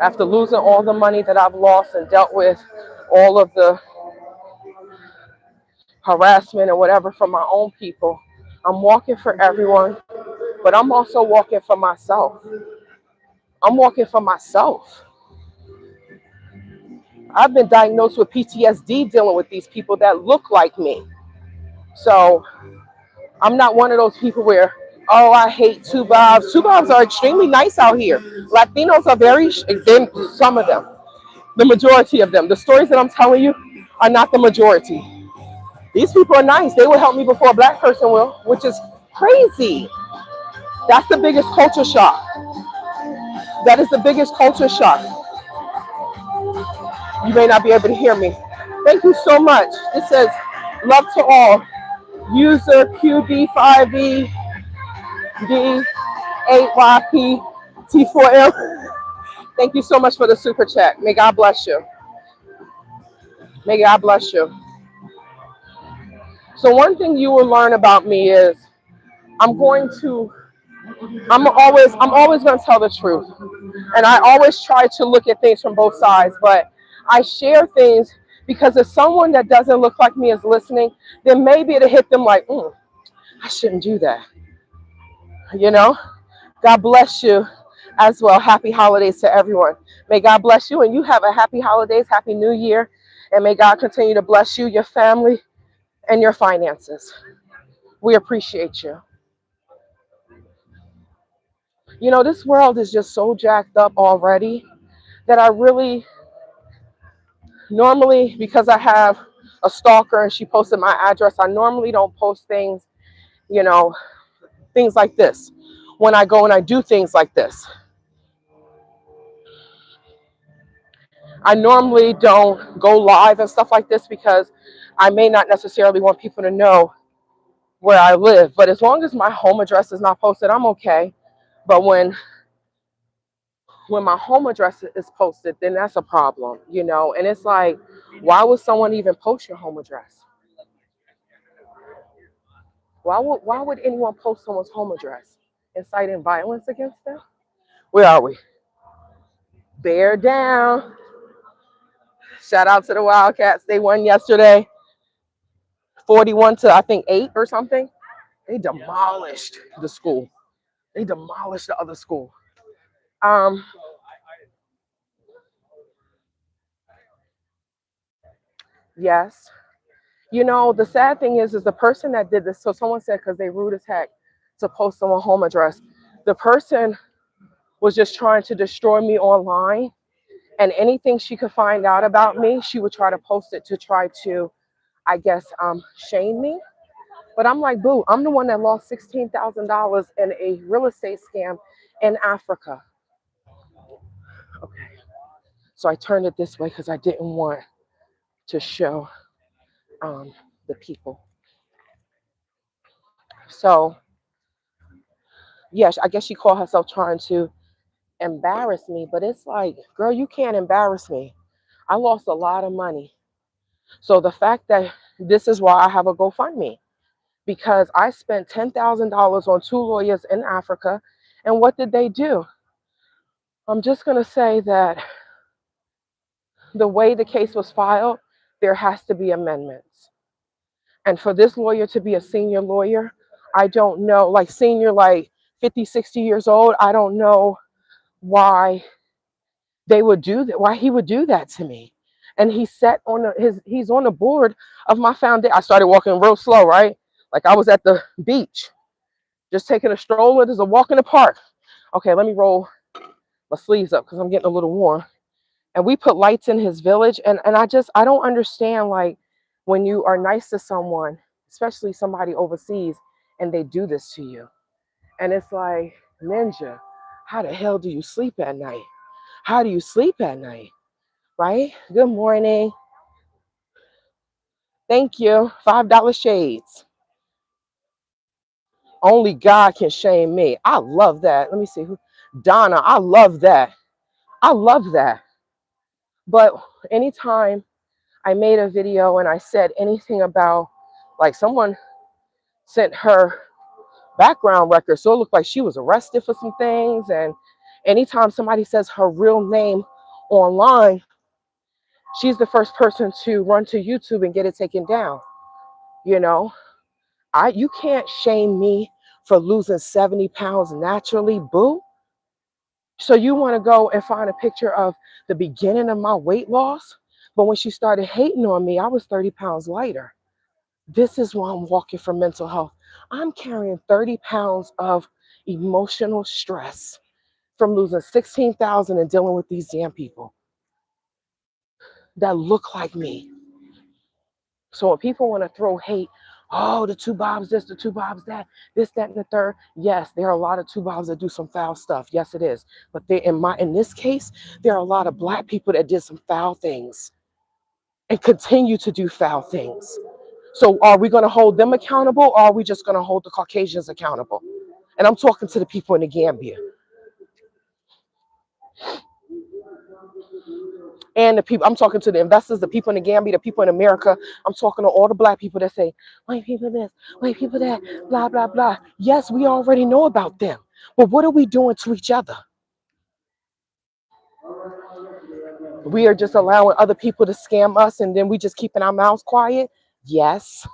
After losing all the money that I've lost and dealt with all of the harassment or whatever from my own people, I'm walking for everyone, but I'm also walking for myself. I'm walking for myself. I've been diagnosed with PTSD dealing with these people that look like me. So I'm not one of those people where, oh, I hate Tubabs. Tubabs are extremely nice out here. Latinos are very, some of them, the majority of them. The stories that I'm telling you are not the majority. These people are nice. They will help me before a black person will, which is crazy. That's the biggest culture shock. That is the biggest culture shock. You may not be able to hear me. Thank you so much. It says, love to all. User QD5ED8YPT4M. Thank you so much for the super chat. May God bless you. May God bless you. So one thing you will learn about me is I'm going to I'm always going to tell the truth. And I always try to look at things from both sides, but I share things because if someone that doesn't look like me is listening, then maybe it'll hit them like, I shouldn't do that. You know? God bless you as well. Happy holidays to everyone. May God bless you and you have a happy holidays, happy new year. And may God continue to bless you, your family, and your finances. We appreciate you. You know, this world is just so jacked up already that I really, normally, because I have a stalker and she posted my address. I normally don't post things, you know, things like this. When I go and I do things like this, I normally don't go live and stuff like this because I may not necessarily want people to know where I live. But as long as my home address is not posted, I'm okay. But when my home address is posted, then that's a problem, you know. And it's like, why would someone even post your home address? Why would anyone post someone's home address? Inciting violence against them? Where are we? Bear down. Shout out to the Wildcats. They won yesterday, 41 to I think 8 or something. They demolished the school. They demolished the other school. Um, yes. You know, the sad thing is the person that did this. So someone said because they rude as heck to post someone's home address. The person was just trying to destroy me online, and anything she could find out about me, she would try to post it to try to, I guess, shame me. But I'm like, boo, I'm the one that lost $16,000 in a real estate scam in Africa. Okay, so I turned it this way because I didn't want to show um, the people. So yes, I guess she called herself trying to embarrass me, but it's like, girl, you can't embarrass me. I lost a lot of money. So the fact that this is why I have a GoFundMe, because I spent $10,000 on 2 lawyers in Africa. And what did they do? I'm just going to say that the way the case was filed, there has to be amendments. And for this lawyer to be a senior lawyer, I don't know, like senior, like 50, 60 years old, I don't know why they would do that, why he would do that to me. And he sat on he's on the board of my foundation. I started walking real slow, right? Like I was at the beach, just taking a stroller. There's a walk in the park. Okay, let me roll my sleeves up because I'm getting a little warm. And we put lights in his village. And I don't understand, like, when you are nice to someone, especially somebody overseas, and they do this to you. And it's like, Ninja, how the hell do you sleep at night? How do you sleep at night? Right? Good morning. Thank you. $5 shades. Only God can shame me. I love that. Let me see who. Donna, I love that. I love that. But anytime I made a video and I said anything about, like, someone sent her background record, so it looked like she was arrested for some things. And anytime somebody says her real name online, she's the first person to run to YouTube and get it taken down. You know, you can't shame me for losing 70 pounds naturally, boo. So you want to go and find a picture of the beginning of my weight loss? But when she started hating on me, I was 30 pounds lighter. This is why I'm walking for mental health. I'm carrying 30 pounds of emotional stress from losing 16,000 and dealing with these damn people that look like me. So when people want to throw hate, oh, the two Bobs this, the two Bobs that, this, that, and the third. Yes, there are a lot of two Bobs that do some foul stuff. Yes, it is. But in this case, there are a lot of Black people that did some foul things and continue to do foul things. So are we going to hold them accountable, or are we just going to hold the Caucasians accountable? And I'm talking to the people in the Gambia and the people. I'm talking to the investors, the people in the Gambia, the people in America. I'm talking to all the Black people that say, white people this, white people that, blah, blah, blah. Yes, we already know about them. But what are we doing to each other? We are just allowing other people to scam us, and then we just keeping our mouths quiet? Yes.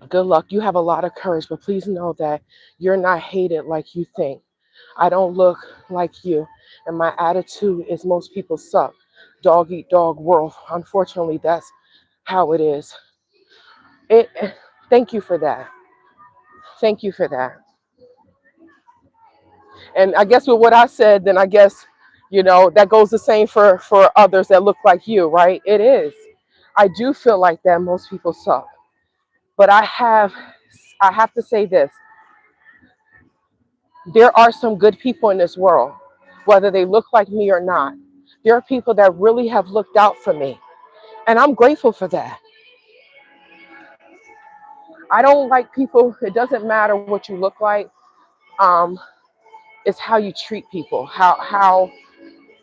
Good luck. You have a lot of courage, but please know that you're not hated like you think. I don't look like you, and my attitude is most people suck. Dog eat dog world. Unfortunately, that's how it is. It. Thank you for that. Thank you for that. And I guess with what I said, then I guess, That goes the same for others that look like you, right? It is. I do feel like that most people suck. But I have to say this. There are some good people in this world, whether they look like me or not. There are people that really have looked out for me. And I'm grateful for that. I don't like people, it doesn't matter what you look like. Um, it's how you treat people,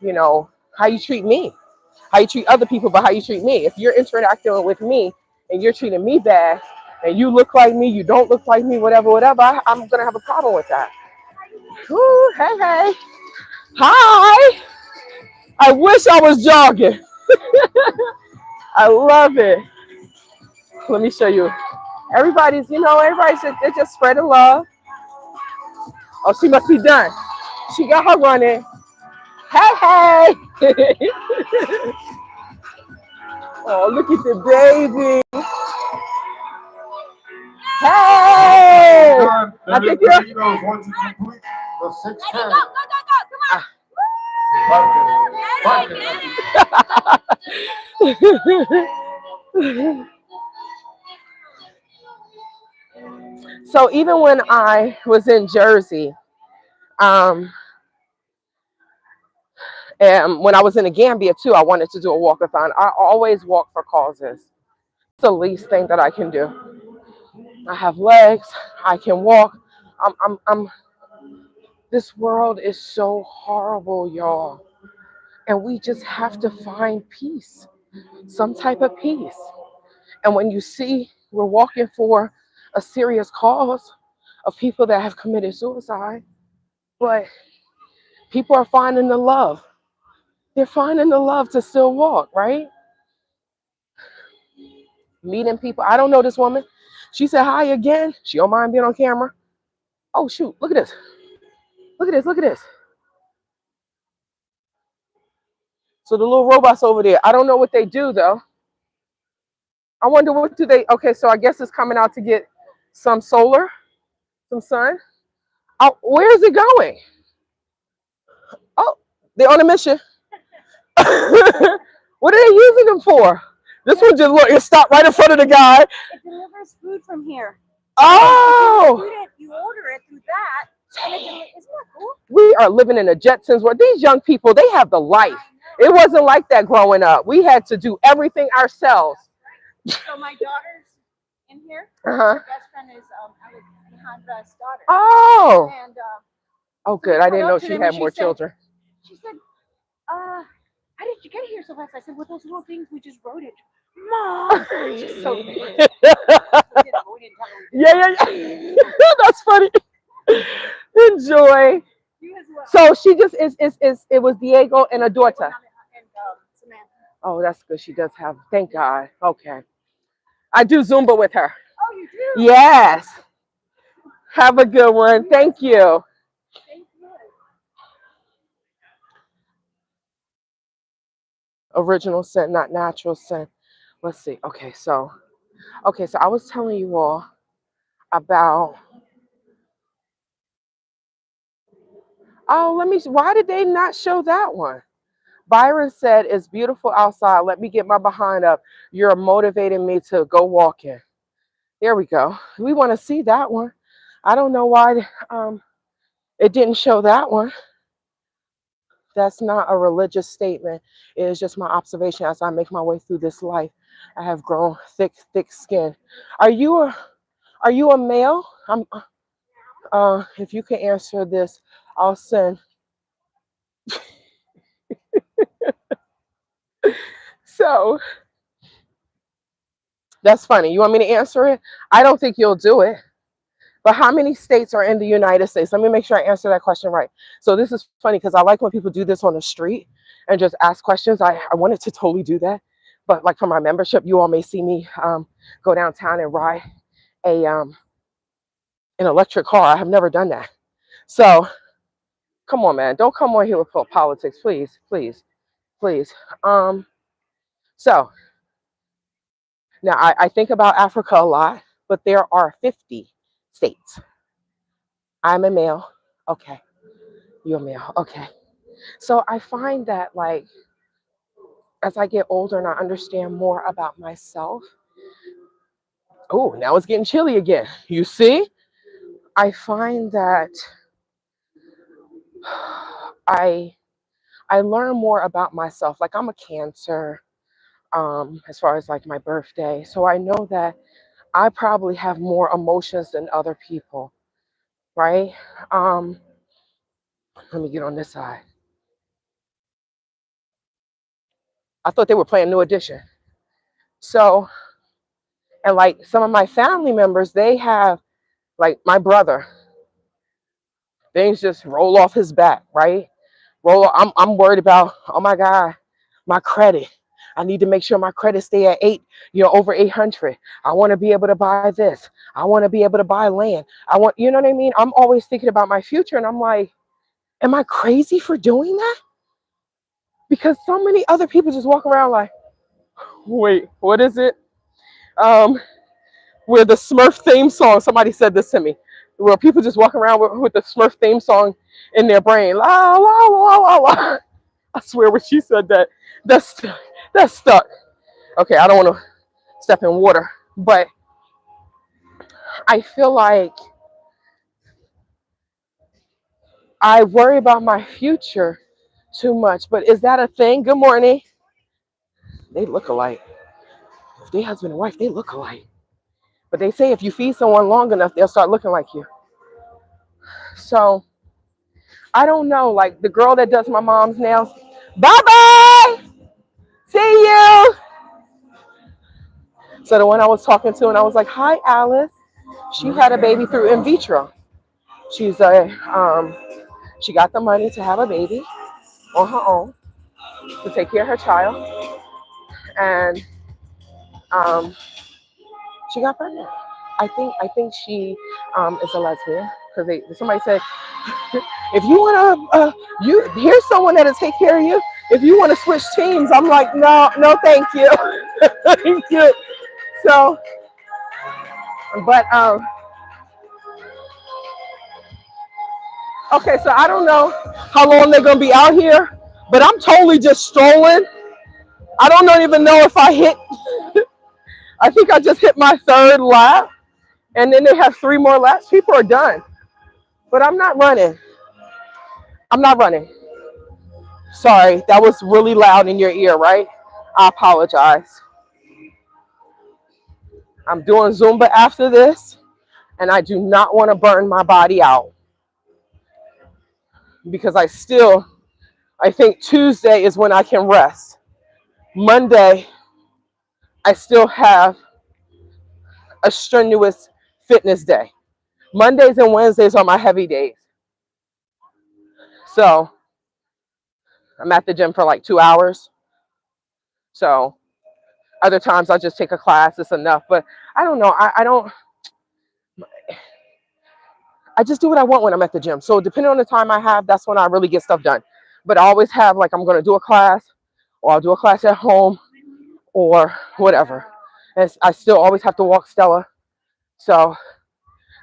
you know, how you treat me, how you treat other people, but how you treat me. If you're interacting with me and you're treating me bad, and you look like me, you don't look like me, whatever, I'm gonna have a problem with that. Ooh, hey, hey. Hi. I wish I was jogging. I love it. Let me show you. They're just spreading love. Oh, she must be done. She got her running. Hey, hey. Oh, look at the baby. Hey. I think you're. Once you complete the 610. So even when I was in Jersey, um, and when I was in the Gambia too, I wanted to do a walkathon. I always walk for causes. It's the least thing that I can do. I have legs. I can walk. I'm. This world is so horrible, y'all, and we just have to find peace, some type of peace. And when you see we're walking for a serious cause of people that have committed suicide, but people are finding the love. They're finding the love to still walk, right? Meeting people. I don't know this woman. She said hi again. She don't mind being on camera. Oh shoot, look at this. Look at this, look at this. So the little robots over there, I don't know what they do though. I wonder what do they, okay, so I guess it's coming out to get some solar, some sun. Oh, where is it going? Oh, they're on a mission. What are they using them for? This one just look, it stopped right in front of the guy. It delivers food from here. Oh, You order it through that, and isn't that cool? we are living in the Jetsons world. These young people, they have the life. It wasn't like that growing up. We had to do everything ourselves. So my daughter's in here. Uh-huh. Her best friend is Alejandra's daughter. Oh. And Oh, so good. we I pulled didn't up know to she them had and more children. She said, how did you get here so fast? I said, with those little things, we just rode it. Mom! She's so cute. We didn't tell her we did. Yeah. That's funny. Enjoy. You as well. So she just is it was Diego and a daughter. And Samantha. Oh, that's good. She does have, thank God. Okay. I do Zumba with her. Oh, you do? Yes. Have a good one. Thank you. Thank you. Original sin, not natural sin. Let's see. Okay, so I was telling you all about, oh, why did they not show that one? Byron said, it's beautiful outside. Let me get my behind up. You're motivating me to go walking. There we go. We want to see that one. I don't know why it didn't show that one. That's not a religious statement. It is just my observation as I make my way through this life. I have grown thick skin. Are you a male? If you can answer this, I'll send. So that's funny. You want me to answer it? I don't think you'll do it. But how many states are in the United States? Let me make sure I answer that question right. So this is funny because I like when people do this on the street and just ask questions. I wanted to totally do that. But like for my membership, you all may see me go downtown and ride an electric car. I have never done that. So come on, man. Don't come on here with politics, please, please, please. So now I think about Africa a lot, but there are 50 states. I'm a male. Okay. You're a male. Okay. So I find that like as I get older and I understand more about myself, oh, now it's getting chilly again. You see? I find that I I learn more about myself. Like I'm a Cancer, as far as like my birthday. So I know that I probably have more emotions than other people, right? Um, Let me get on this side. I thought they were playing New Edition. So, and like some of my family members, they have like my brother, things just roll off his back, right? I'm worried about, oh my God, my credit. I need to make sure my credit stay at over 800. I want to be able to buy this. I want to be able to buy land. You know what I mean? I'm always thinking about my future and I'm like, am I crazy for doing that? Because so many other people just walk around like, wait, what is it? Um, where the Smurf theme song, somebody said this to me, where people just walk around with the Smurf theme song in their brain. La, la, la, la, la. I swear when she said that, that's that's stuck. Okay, I don't want to step in water, but I feel like I worry about my future too much. But is that a thing? Good morning. They look alike. If they husband and wife, they look alike. But they say if you feed someone long enough, they'll start looking like you. So I don't know. Like the girl that does my mom's nails. Bye bye. See you. So the one I was talking to, and I was like, "Hi, Alice." She had a baby through in vitro. She's a she got the money to have a baby on her own to take care of her child, and um, she got pregnant. I think she is a lesbian because somebody said if you want to you here's someone that'll take care of you. If you want to switch teams, I'm like no thank you, thank you. So, but okay, so I don't know how long they're gonna be out here, but I'm totally just strolling. I don't even know if I hit. I think I just hit my third lap, and then they have three more laps. People are done, but I'm not running. I'm not running. Sorry, that was really loud in your ear, right? I apologize. I'm doing Zumba after this, and I do not want to burn my body out because I think Tuesday is when I can rest. Monday, I still have a strenuous fitness day. Mondays and Wednesdays are my heavy days. So I'm at the gym for like 2 hours. So other times I'll just take a class, it's enough. But I don't know. I just do what I want when I'm at the gym. So depending on the time I have, that's when I really get stuff done. But I always have like I'm gonna do a class or I'll do a class at home or whatever. And I still always have to walk Stella. So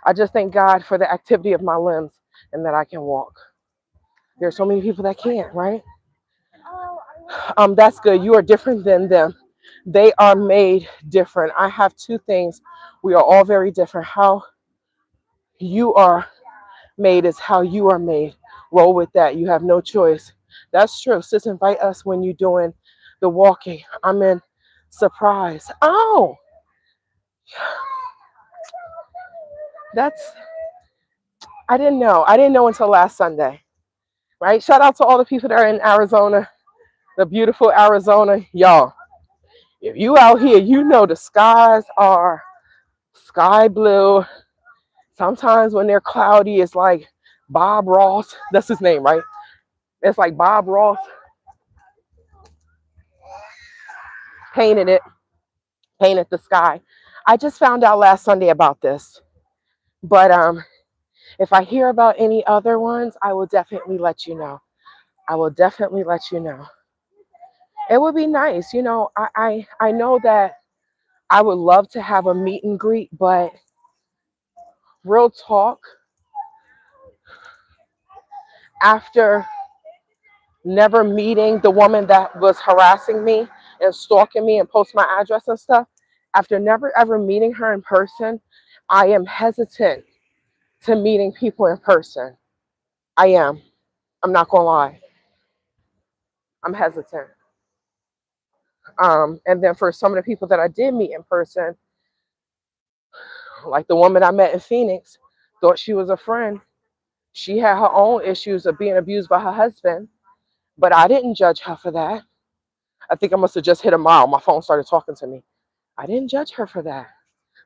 I just thank God for the activity of my limbs and that I can walk. There's so many people that can't, right? That's good. You are different than them. They are made different. I have two things. We are all very different. How you are made is how you are made. Roll with that. You have no choice. That's true. Sis, invite us when you're doing the walking. I'm in surprise. Oh, that's, I didn't know. I didn't know until last Sunday, right? Shout out to all the people that are in Arizona, the beautiful Arizona. Y'all, if you out here, you know the skies are sky blue. Sometimes when they're cloudy, it's like Bob Ross. That's his name, right? It's like Bob Ross painted it, painted the sky. I just found out last Sunday about this. But if I hear about any other ones, I will definitely let you know. I will definitely let you know. It would be nice. I know that I would love to have a meet and greet, but real talk, after never meeting the woman that was harassing me and stalking me and post my address and stuff, after never ever meeting her in person, I am hesitant to meeting people in person. I am. I'm not gonna lie. I'm hesitant. And then for some of the people that I did meet in person, like the woman I met in Phoenix, thought she was a friend. She had her own issues of being abused by her husband, but I didn't judge her for that. I think I must have just hit a mile. My phone started talking to me. I didn't judge her for that,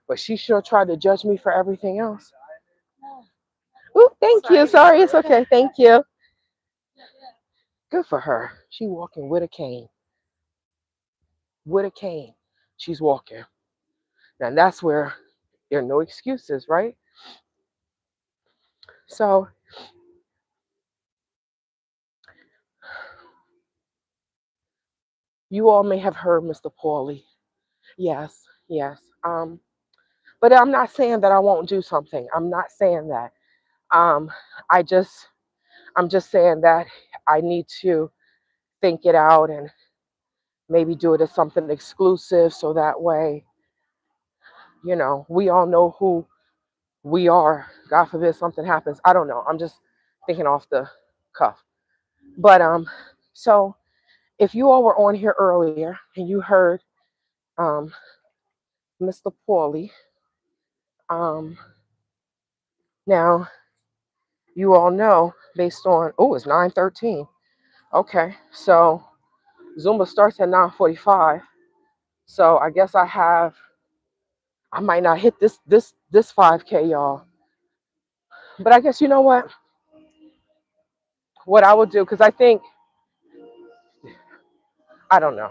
but she sure tried to judge me for everything else. Ooh, thank you. Sorry, it's okay. Thank you. Good for her. She walking with a cane. With a cane. She's walking. And that's where there are no excuses, right? So you all may have heard Mr. Pauly. Yes, yes. But I'm not saying that I won't do something. I'm not saying that. Um, I just I'm just saying that I need to think it out and maybe do it as something exclusive so that way, we all know who we are. God forbid something happens. I don't know. I'm just thinking off the cuff. But so if you all were on here earlier and you heard um Mr. Pauly, um now you all know based on it's 9:13. Okay, so Zumba starts at 9:45. So I guess I might not hit this 5K, y'all. But I guess you know what I would do, because I think I don't know.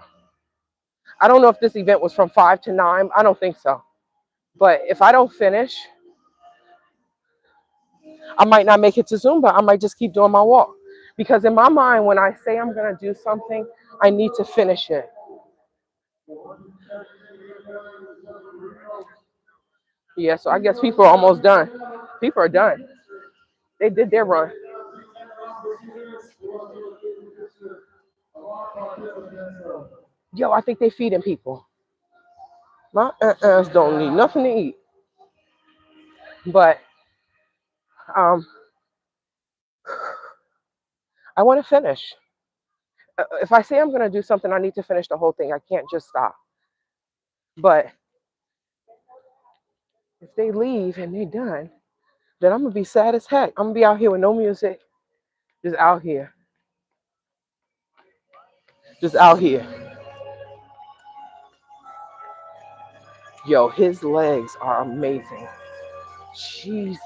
I don't know if this event was from 5 to 9. I don't think so. But if I don't finish, I might not make it to Zumba. I might just keep doing my walk. Because in my mind, when I say I'm gonna do something, I need to finish it. Yeah, so I guess people are almost done. People are done. They did their run. Yo, I think they feeding people. My don't need nothing to eat. But um, I want to finish. If I say I'm going to do something, I need to finish the whole thing. I can't just stop. But if they leave and they done, then I'm going to be sad as heck. I'm going to be out here with no music, just out here. Just out here. Yo, his legs are amazing. Jesus.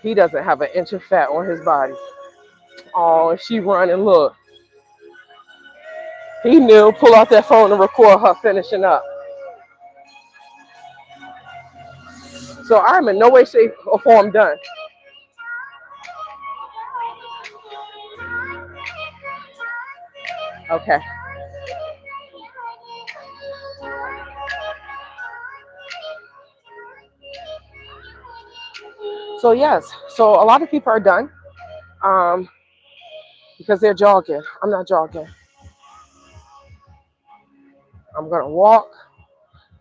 He doesn't have an inch of fat on his body. Oh, and she running, look. He knew, pull out that phone and record her finishing up. So I'm in no way, shape, or form done. Okay. So yes, so a lot of people are done um, because they're jogging. I'm not jogging. I'm gonna walk.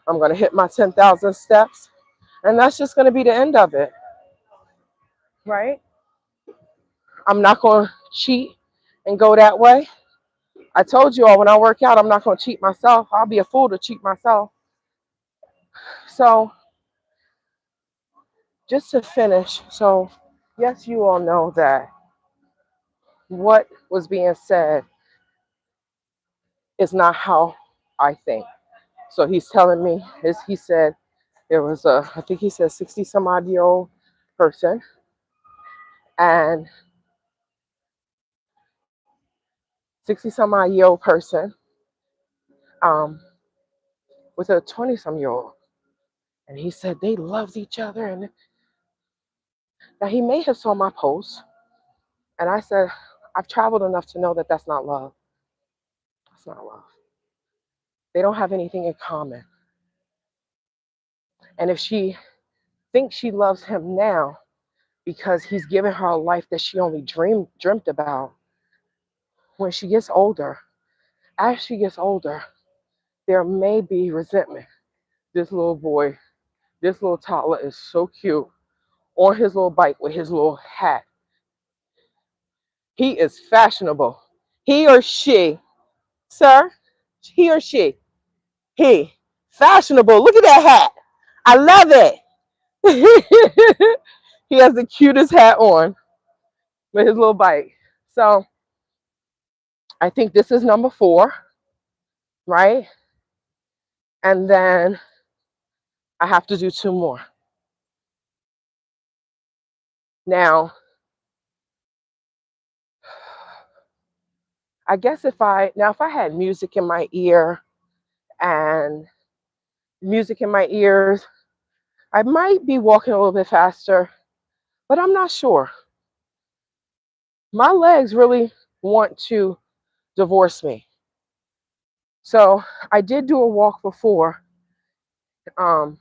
I'm gonna hit my 10,000 steps, and that's just gonna be the end of it, right? I'm not gonna cheat and go that way. I told you all when I work out, I'm not gonna cheat myself. I'll be a fool to cheat myself. So just to finish, so yes, you all know that what was being said is not how I think. So he's telling me, he said there was I think he said 60 some odd year old person and 60 some odd year old person um, with a 20 some year old. And he said they loved each other. And now he may have saw my post. And I said, I've traveled enough to know that that's not love. That's not love. They don't have anything in common. And if she thinks she loves him now, because he's given her a life that she only dreamt about. When she gets older, as she gets older, there may be resentment. This little boy, this little toddler is so cute on his little bike with his little hat. He is fashionable. He or she, sir, he or she, he, fashionable. Look at that hat. I love it. He has the cutest hat on with his little bike. So I think this is number 4, right? And then I have to do 2 more. Now, I guess if I had music in my ear and music in my ears, I might be walking a little bit faster, but I'm not sure. My legs really want to divorce me. So I did do a walk before. Um,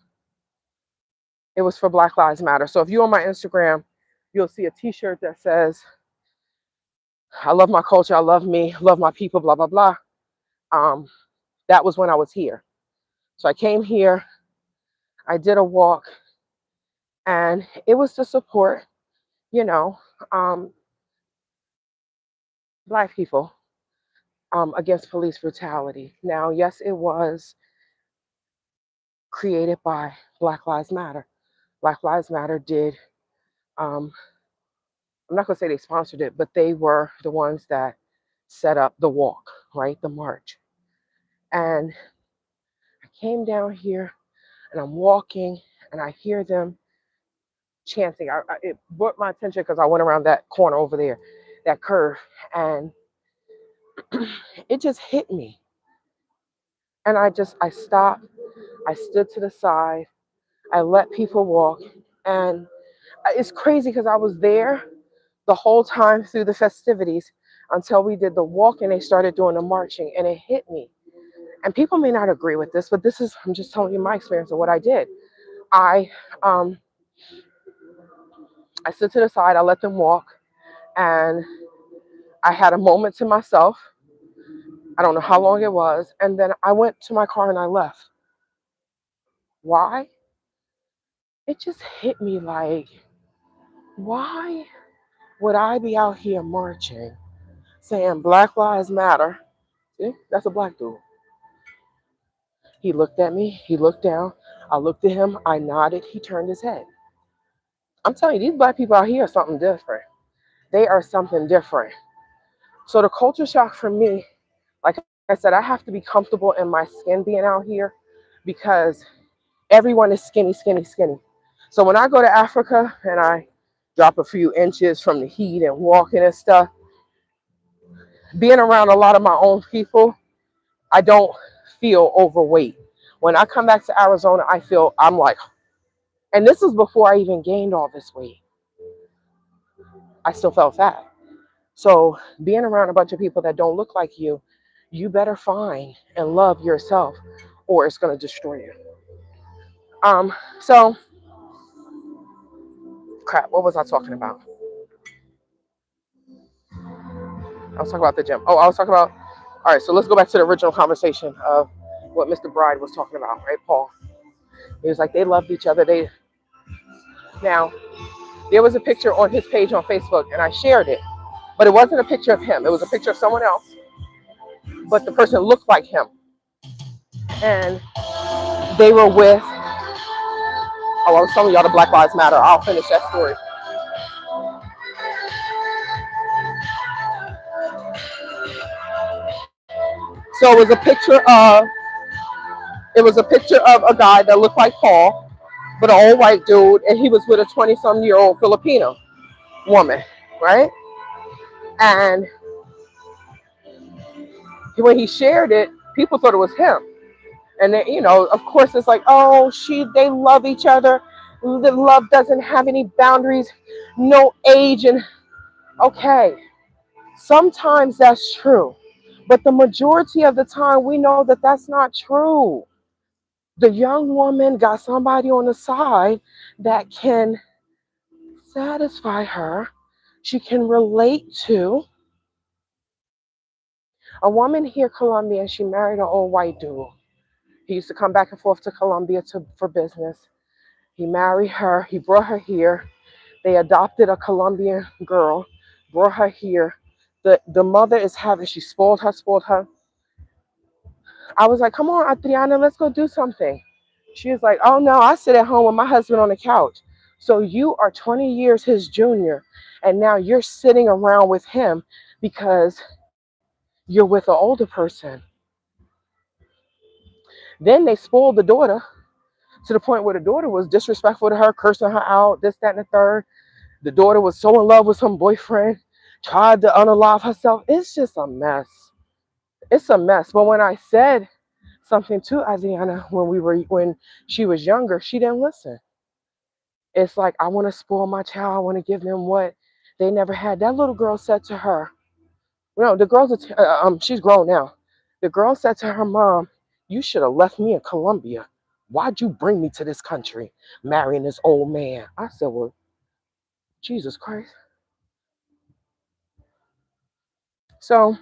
it was for Black Lives Matter. So if you're on my Instagram, you'll see a T-shirt that says, "I love my culture, I love me, love my people, blah blah blah." Um, that was when I was here. So I came here, I did a walk, and it was to support, you know, um, Black people against police brutality. Now, yes, it was created by Black Lives Matter. Black Lives Matter did, um, I'm not going to say they sponsored it, but they were the ones that set up the walk, right? The march. And I came down here and I'm walking and I hear them chanting. It brought my attention because I went around that corner over there, that curve, and it just hit me. And I stopped, I stood to the side, I let people walk. And it's crazy because I was there the whole time through the festivities until we did the walk and they started doing the marching, and it hit me. And people may not agree with this, but I'm just telling you my experience of what I did. I um I stood to the side, I let them walk, and I had a moment to myself. I don't know how long it was, and then I went to my car and I left. Why? It just hit me like, why would I be out here marching saying Black Lives Matter? See, that's a black dude. He looked at me, he looked down, I looked at him, I nodded, he turned his head. I'm telling you, these black people out here are something different. They are something different. So the culture shock for me, like I said, I have to be comfortable in my skin being out here because everyone is skinny, skinny, skinny. So when I go to Africa and I drop a few inches from the heat and walking and stuff, being around a lot of my own people, I don't feel overweight. When I come back to Arizona, I'm like, and this is before I even gained all this weight. I still felt fat. So being around a bunch of people that don't look like you better find and love yourself, or it's gonna destroy you. So crap. What was I talking about? I was talking about the gym. Oh, I was talking about. All right. So let's go back to the original conversation of what Mr. Bride was talking about, right, Paul? He was like they loved each other. Now there was a picture on his page on Facebook, and I shared it, but it wasn't a picture of him. It was a picture of someone else, but the person looked like him, and they were with. Oh, I was telling y'all the Black Lives Matter. I'll finish that story. So it was a picture of a guy that looked like Paul, but an old white dude, and he was with a 20-some-year-old Filipino woman, right? And when he shared it, people thought it was him. And then, of course, it's like, oh, they love each other. The love doesn't have any boundaries, no age, and okay, sometimes that's true, but the majority of the time, we know that that's not true. The young woman got somebody on the side that can satisfy her. She can relate to a woman here, Colombia, and she married an old white dude. He used to come back and forth to Colombia for business. He married her. He brought her here. They adopted a Colombian girl, brought her here. The mother is having, she spoiled her. I was like, come on, Adriana, let's go do something. She was like, oh no, I sit at home with my husband on the couch. So you are 20 years his junior, and now you're sitting around with him because you're with an older person. Then they spoiled the daughter to the point where the daughter was disrespectful to her, cursing her out, this, that, and the third. The daughter was so in love with some boyfriend, tried to unalive herself. It's just a mess. It's a mess. But when I said something to Adriana when she was younger, she didn't listen. It's like, I want to spoil my child. I want to give them what they never had. That little girl said to her, no, the girl's she's grown now. The girl said to her mom, "You should have left me in Colombia. Why'd you bring me to this country, marrying this old man?" I said, "Well, Jesus Christ." So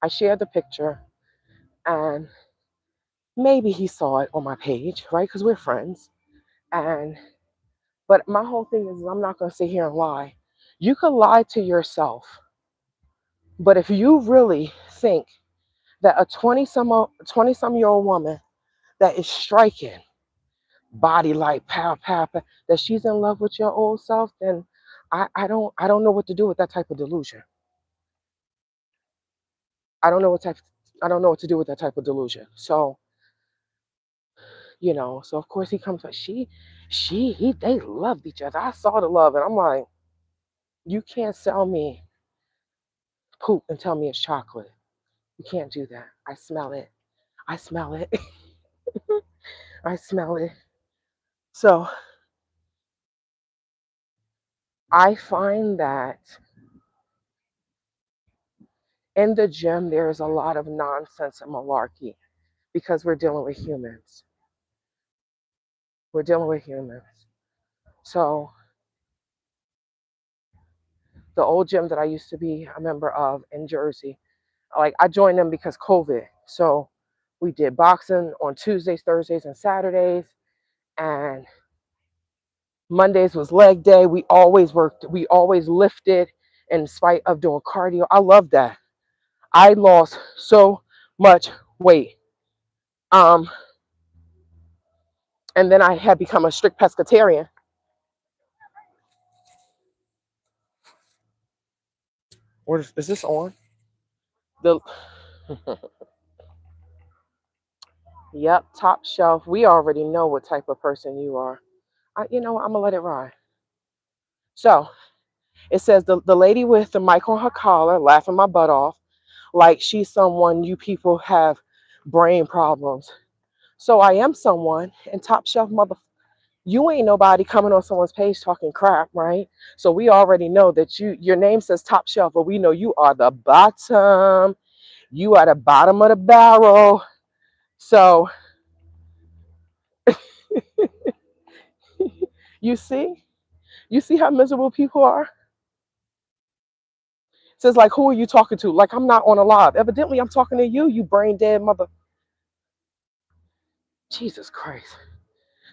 I shared the picture, and maybe he saw it on my page, right? Because we're friends. And but my whole thing is, I'm not gonna sit here and lie. You could lie to yourself, but if you really think that a 20 some year old woman that is striking, body like pow pow pow, that she's in love with your old self, then I don't know what to do with that type of delusion. I don't know what type I don't know what to do with that type of delusion. So, so of course he comes like they loved each other. I saw the love, and I'm like, you can't sell me poop and tell me it's chocolate. You can't do that. I smell it. I smell it. I smell it. So I find that in the gym there's a lot of nonsense and malarkey because we're dealing with humans. We're dealing with humans. So the old gym that I used to be a member of in Jersey, like I joined them because COVID. So we did boxing on Tuesdays, Thursdays, and Saturdays, and Mondays was leg day. We always worked, we always lifted in spite of doing cardio. I love that. I lost so much weight. Um, and then I had become a strict pescatarian. What is this on? The Yep, top shelf. We already know what type of person you are. I'm gonna let it ride. So it says the lady with the mic on her collar, laughing my butt off, like she's someone you people have brain problems. So I am someone, and top shelf mother. You ain't nobody coming on someone's page talking crap, right? So we already know that your name says top shelf, but we know you are the bottom. You are the bottom of the barrel. So you see, you see how miserable people are. It says like, who are you talking to? Like I'm not on a live. Evidently, I'm talking to you, you brain dead mother. Jesus Christ.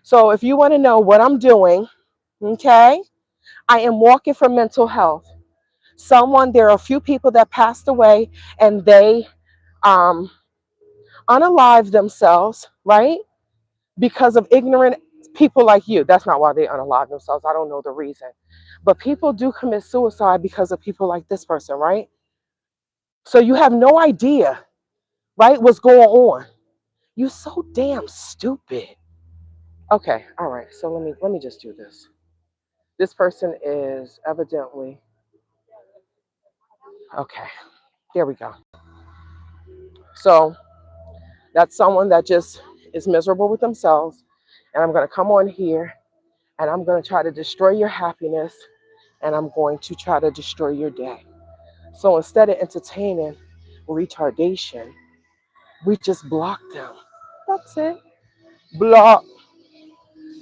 So if you want to know what I'm doing, okay, I am walking for mental health. There are a few people that passed away, and they um, unalive themselves, right? Because of ignorant people like you. That's not why they unalive themselves. I don't know the reason. But people do commit suicide because of people like this person, right? So you have no idea, right, what's going on. You're so damn stupid. Okay, all right. So let me just do this. This person is evidently okay. There we go. So that's someone that just is miserable with themselves. And I'm going to come on here and I'm going to try to destroy your happiness and I'm going to try to destroy your day. So instead of entertaining retardation, we just block them. That's it. Block.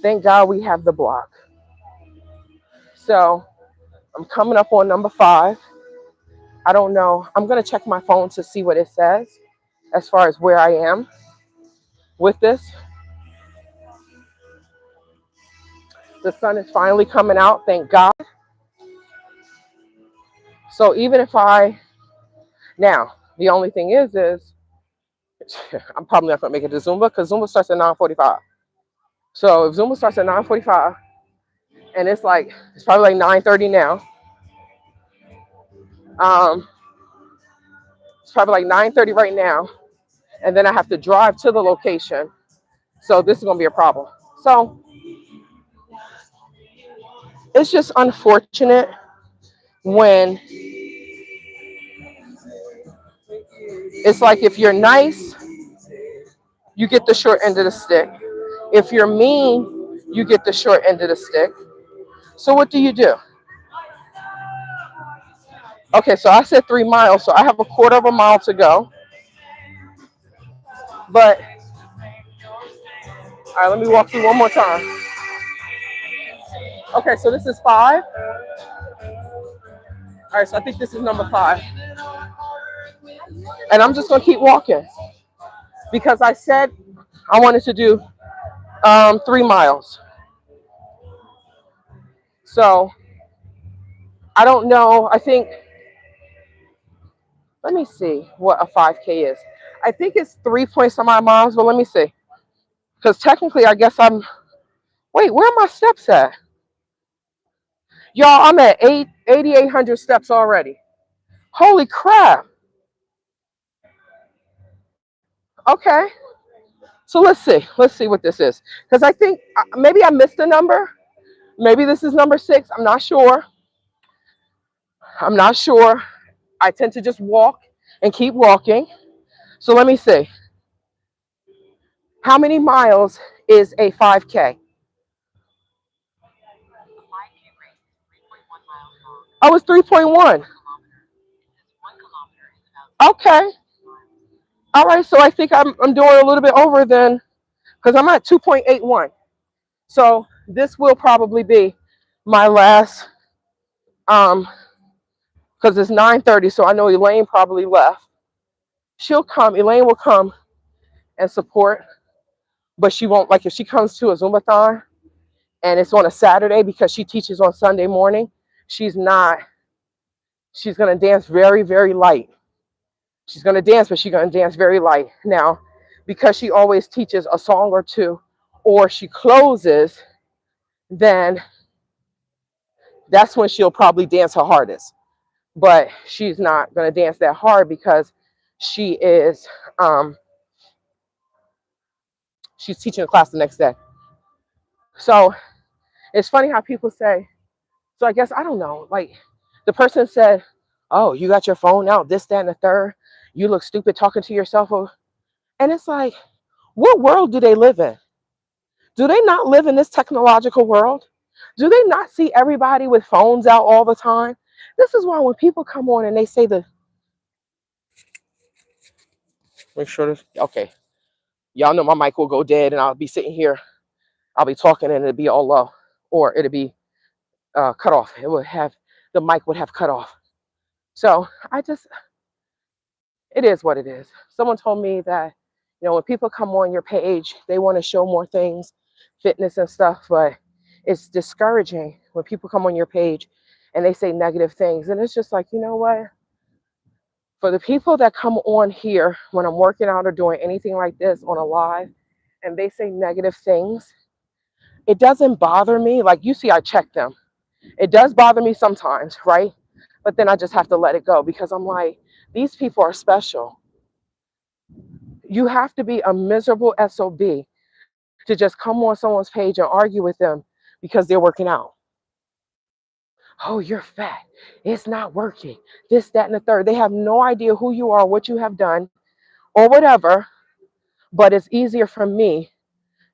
Thank God we have the block. So I'm coming up on number 5. I don't know. I'm going to check my phone to see what it says as far as where I am with this. The sun is finally coming out, thank God. So even if now, the only thing is I'm probably not going to make it to Zumba because Zumba starts at 9:45. So if Zumba starts at 9:45 and it's probably like 9:30 now. Um, it's probably like 9:30 right now, and then I have to drive to the location. So this is going to be a problem. So it's just unfortunate when it's like if you're nice, you get the short end of the stick. If you're mean, you get the short end of the stick. So what do you do? Okay, so I said 3 miles, so I have a quarter of a mile to go. But all right, let me walk through one more time. Okay, so this is 5. All right, so I think this is number 5. And I'm just gonna keep walking because I said I wanted to do 3 miles. So I don't know. I think, let me see what a 5K is. I think it's 3 point some odd miles, but let me see. Because technically, I guess wait, where are my steps at? Y'all, I'm at 8,800 steps already. Holy crap. Okay. So let's see. Let's see what this is. Because I think maybe I missed a number. Maybe this is number 6. I'm not sure. I'm not sure. I tend to just walk and keep walking. So let me see. How many miles is a 5K? Oh, it's 3.1. Okay. All right. So I think I'm doing a little bit over then because I'm at 2.81. So this will probably be my last, because it's 9:30. So I know Elaine probably left. She'll come. Elaine will come and support, but she won't, like if she comes to a Zumbathon and it's on a Saturday because she teaches on Sunday morning, she's not, she's going to dance very, very light. She's going to dance, but she's going to dance very light. Now, because she always teaches a song or two, or she closes, then that's when she'll probably dance her hardest. But she's not going to dance that hard because she is, she's teaching a class the next day. So it's funny how people say, so I guess, I don't know, like the person said, oh, you got your phone out, this, that, and the third. You look stupid talking to yourself. And it's like, what world do they live in? Do they not live in this technological world? Do they not see everybody with phones out all the time? This is why when people come on and they say make sure this, okay, y'all know my mic will go dead and I'll be sitting here, I'll be talking and it'll be all low or it'll be cut off. The mic would have cut off. So it is what it is. Someone told me that, when people come on your page, they want to show more things, fitness and stuff, but it's discouraging when people come on your page and they say negative things. And it's just like, you know what? For the people that come on here when I'm working out or doing anything like this on a live and they say negative things, it doesn't bother me. Like you see, I check them. It does bother me sometimes, right? But then I just have to let it go because I'm like, these people are special. You have to be a miserable SOB to just come on someone's page and argue with them because they're working out. Oh, you're fat. It's not working. This, that, and the third. They have no idea who you are, what you have done, or whatever. But it's easier for me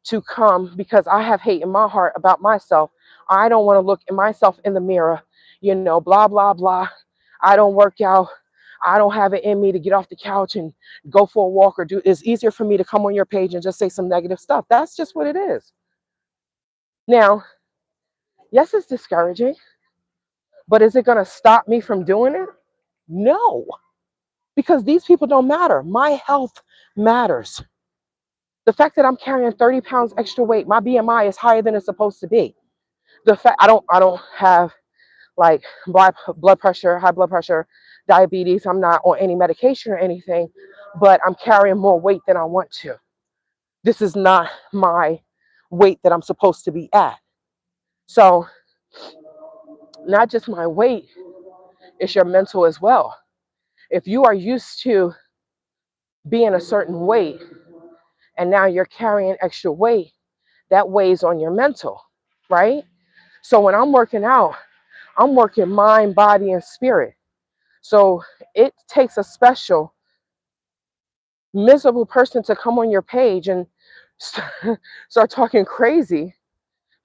to come because I have hate in my heart about myself. I don't want to look at myself in the mirror, blah, blah, blah. I don't work out. I don't have it in me to get off the couch and go for a walk or do. It's easier for me to come on your page and just say some negative stuff. That's just what it is. Now, yes, it's discouraging. But is it going to stop me from doing it? No, because these people don't matter. My health matters. The fact that I'm carrying 30 pounds extra weight, my BMI is higher than it's supposed to be. The fact I don't have like blood pressure, high blood pressure, diabetes. I'm not on any medication or anything, but I'm carrying more weight than I want to. This is not my weight that I'm supposed to be at. So, not just my weight, it's your mental as well. If you are used to being a certain weight and now you're carrying extra weight, that weighs on your mental, right? So when I'm working out, I'm working mind, body, and spirit. So it takes a special, miserable person to come on your page and start talking crazy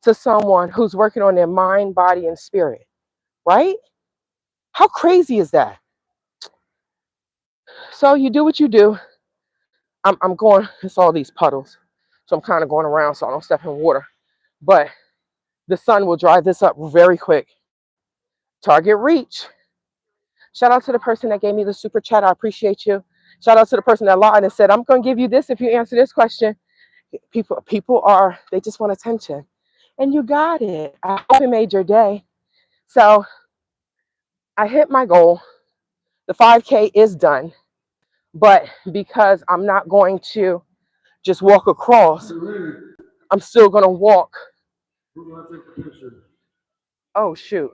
to someone who's working on their mind, body, and spirit, right? How crazy is that? So you do what you do. I'm going, it's all these puddles. So I'm kind of going around so I don't step in water. But the sun will dry this up very quick. Target reach. Shout out to the person that gave me the super chat. I appreciate you. Shout out to the person that lied and said, I'm going to give you this if you answer this question. People are, they just want attention. And you got it. I hope it made your day. So I hit my goal. The 5K is done. But because I'm not going to just walk across, I'm still going to walk. Oh, shoot.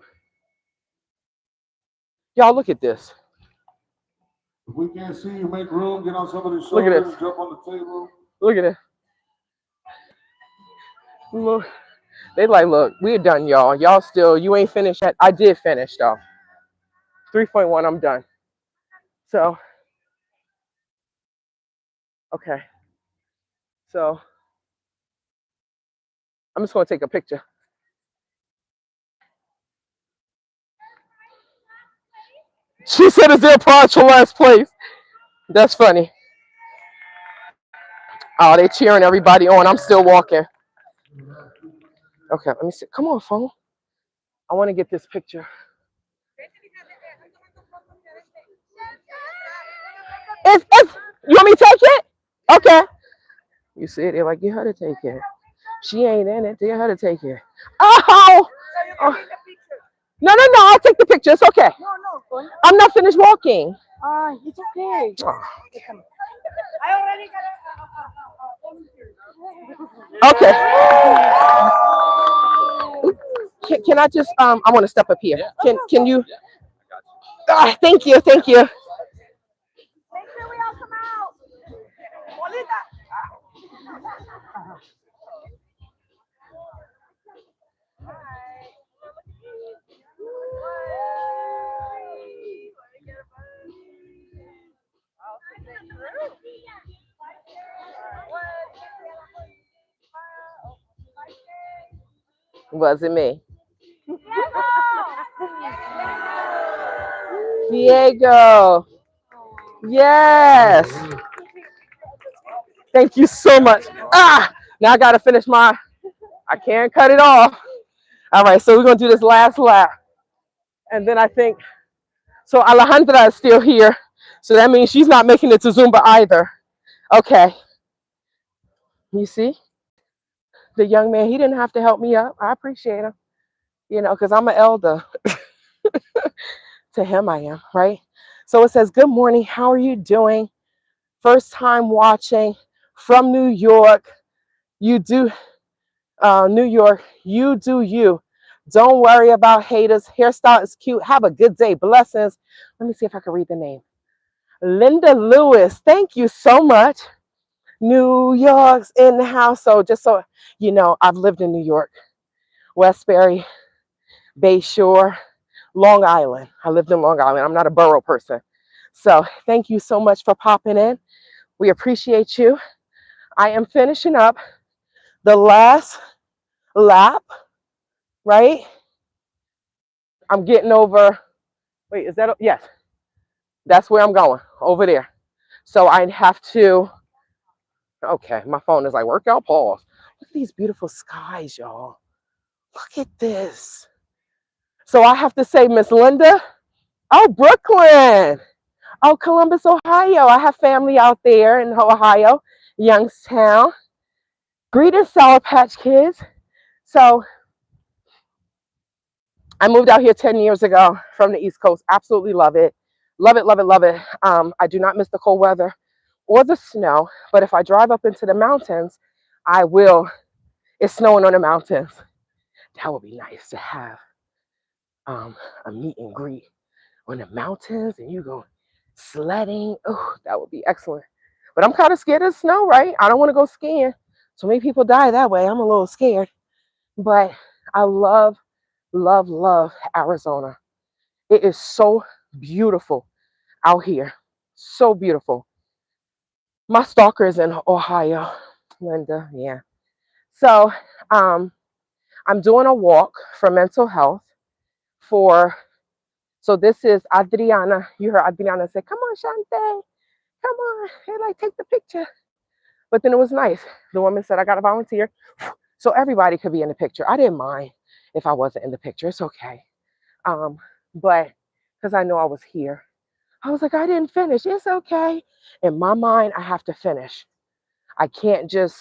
Y'all, look at this. If we can't see you, make room, get on somebody's Look at shoulder, this. jump on the table. Look at it. Look. They like, look, we're done, y'all. Y'all still, you ain't finished yet. I did finish, though. 3.1, I'm done. So, okay. So, I'm just going to take a picture. She said, is there a prize for last place? That's funny. Oh, they cheering everybody on. I'm still walking. Okay, let me see. Come on, phone. I want to get this picture. It's, you want me to take it? Okay. You see it? They're like, get her to take it. She ain't in it. Get her to take it. Oh! Oh. No, I'll take the picture. It's okay. No. I'm not finished walking. It's okay. Oh. I already got Okay. Can I just I want to step up here. Can you? Thank you. Make sure we all come out. Wasn't me. Diego. Yes. Thank you so much. Now I gotta finish my. I can't cut it off. All right, so we're gonna do this last lap, and then I think so. Alejandra is still here, so that means she's not making it to Zumba either. Okay. You see, the young man, he didn't have to help me up. I appreciate him, because I'm an elder. To him, I am, right? So it says, good morning. How are you doing? First time watching from New York. You do, New York, you do you. Don't worry about haters. Hairstyle is cute. Have a good day. Blessings. Let me see if I can read the name. Linda Lewis. Thank you so much. New York's in the house. So just so you know, I've lived in New York, Westbury, Bayshore, Long Island. I lived in Long Island. I'm not a borough person. So thank you so much for popping in. We appreciate you. I am finishing up the last lap, right? I'm getting over, wait, is that, yes, that's where I'm going, over there. So I have to, okay, my phone is like, workout pause. Look at these beautiful skies, y'all. Look at this. So I have to say, Miss Linda, oh, Brooklyn, oh, Columbus, Ohio. I have family out there in Ohio, Youngstown. Greetings, Sour Patch Kids. So I moved out here 10 years ago from the East Coast. Absolutely love it. Love it, love it, love it. I do not miss the cold weather or the snow, but if I drive up into the mountains, I will. It's snowing on the mountains. That would be nice to have a meet and greet on the mountains and you go sledding. Oh, that would be excellent. But I'm kind of scared of snow, right? I don't want to go skiing. So many people die that way. I'm a little scared. But I love, love, love Arizona. It is so beautiful out here. So beautiful. My stalker is in Ohio, Linda. Yeah. So I'm doing a walk for mental health for, so this is Adriana. You heard Adriana say, come on, Shante. Come on. Hey, like, take the picture. But then it was nice. The woman said, I got to volunteer. So everybody could be in the picture. I didn't mind if I wasn't in the picture. It's okay. But because I know I was here, I was like, I didn't finish. It's okay. In my mind, I have to finish. I can't just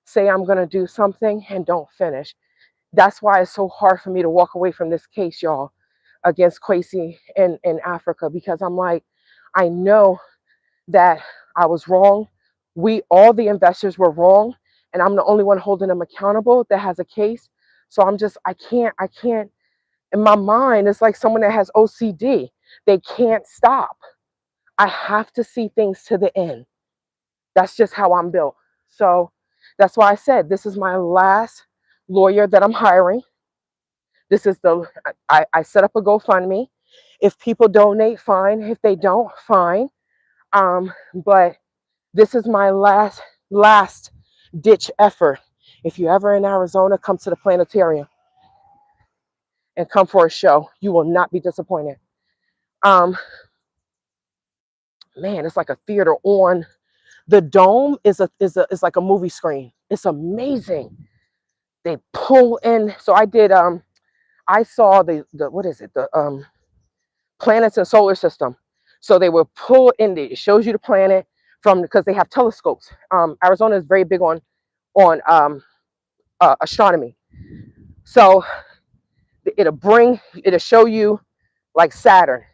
say I'm going to do something and don't finish. That's why it's so hard for me to walk away from this case, y'all, against Kwesi in Africa, because I'm like, I know that I was wrong. All the investors were wrong, and I'm the only one holding them accountable that has a case. So I can't, in my mind, it's like someone that has OCD. They can't stop. I have to see things to the end. That's just how I'm built. So that's why I said this is my last lawyer that I'm hiring. This is I set up a GoFundMe. If people donate, fine. If they don't, fine. But this is my last ditch effort. If you're ever in Arizona, come to the planetarium and come for a show. You will not be disappointed. Um, Man, it's like a theater on. The dome is like a movie screen. It's amazing. They pull in. So I saw the what is it? The planets and solar system. So they will pull in. It shows you the planet from, because they have telescopes. Arizona is very big on astronomy. So it'll show you like Saturn,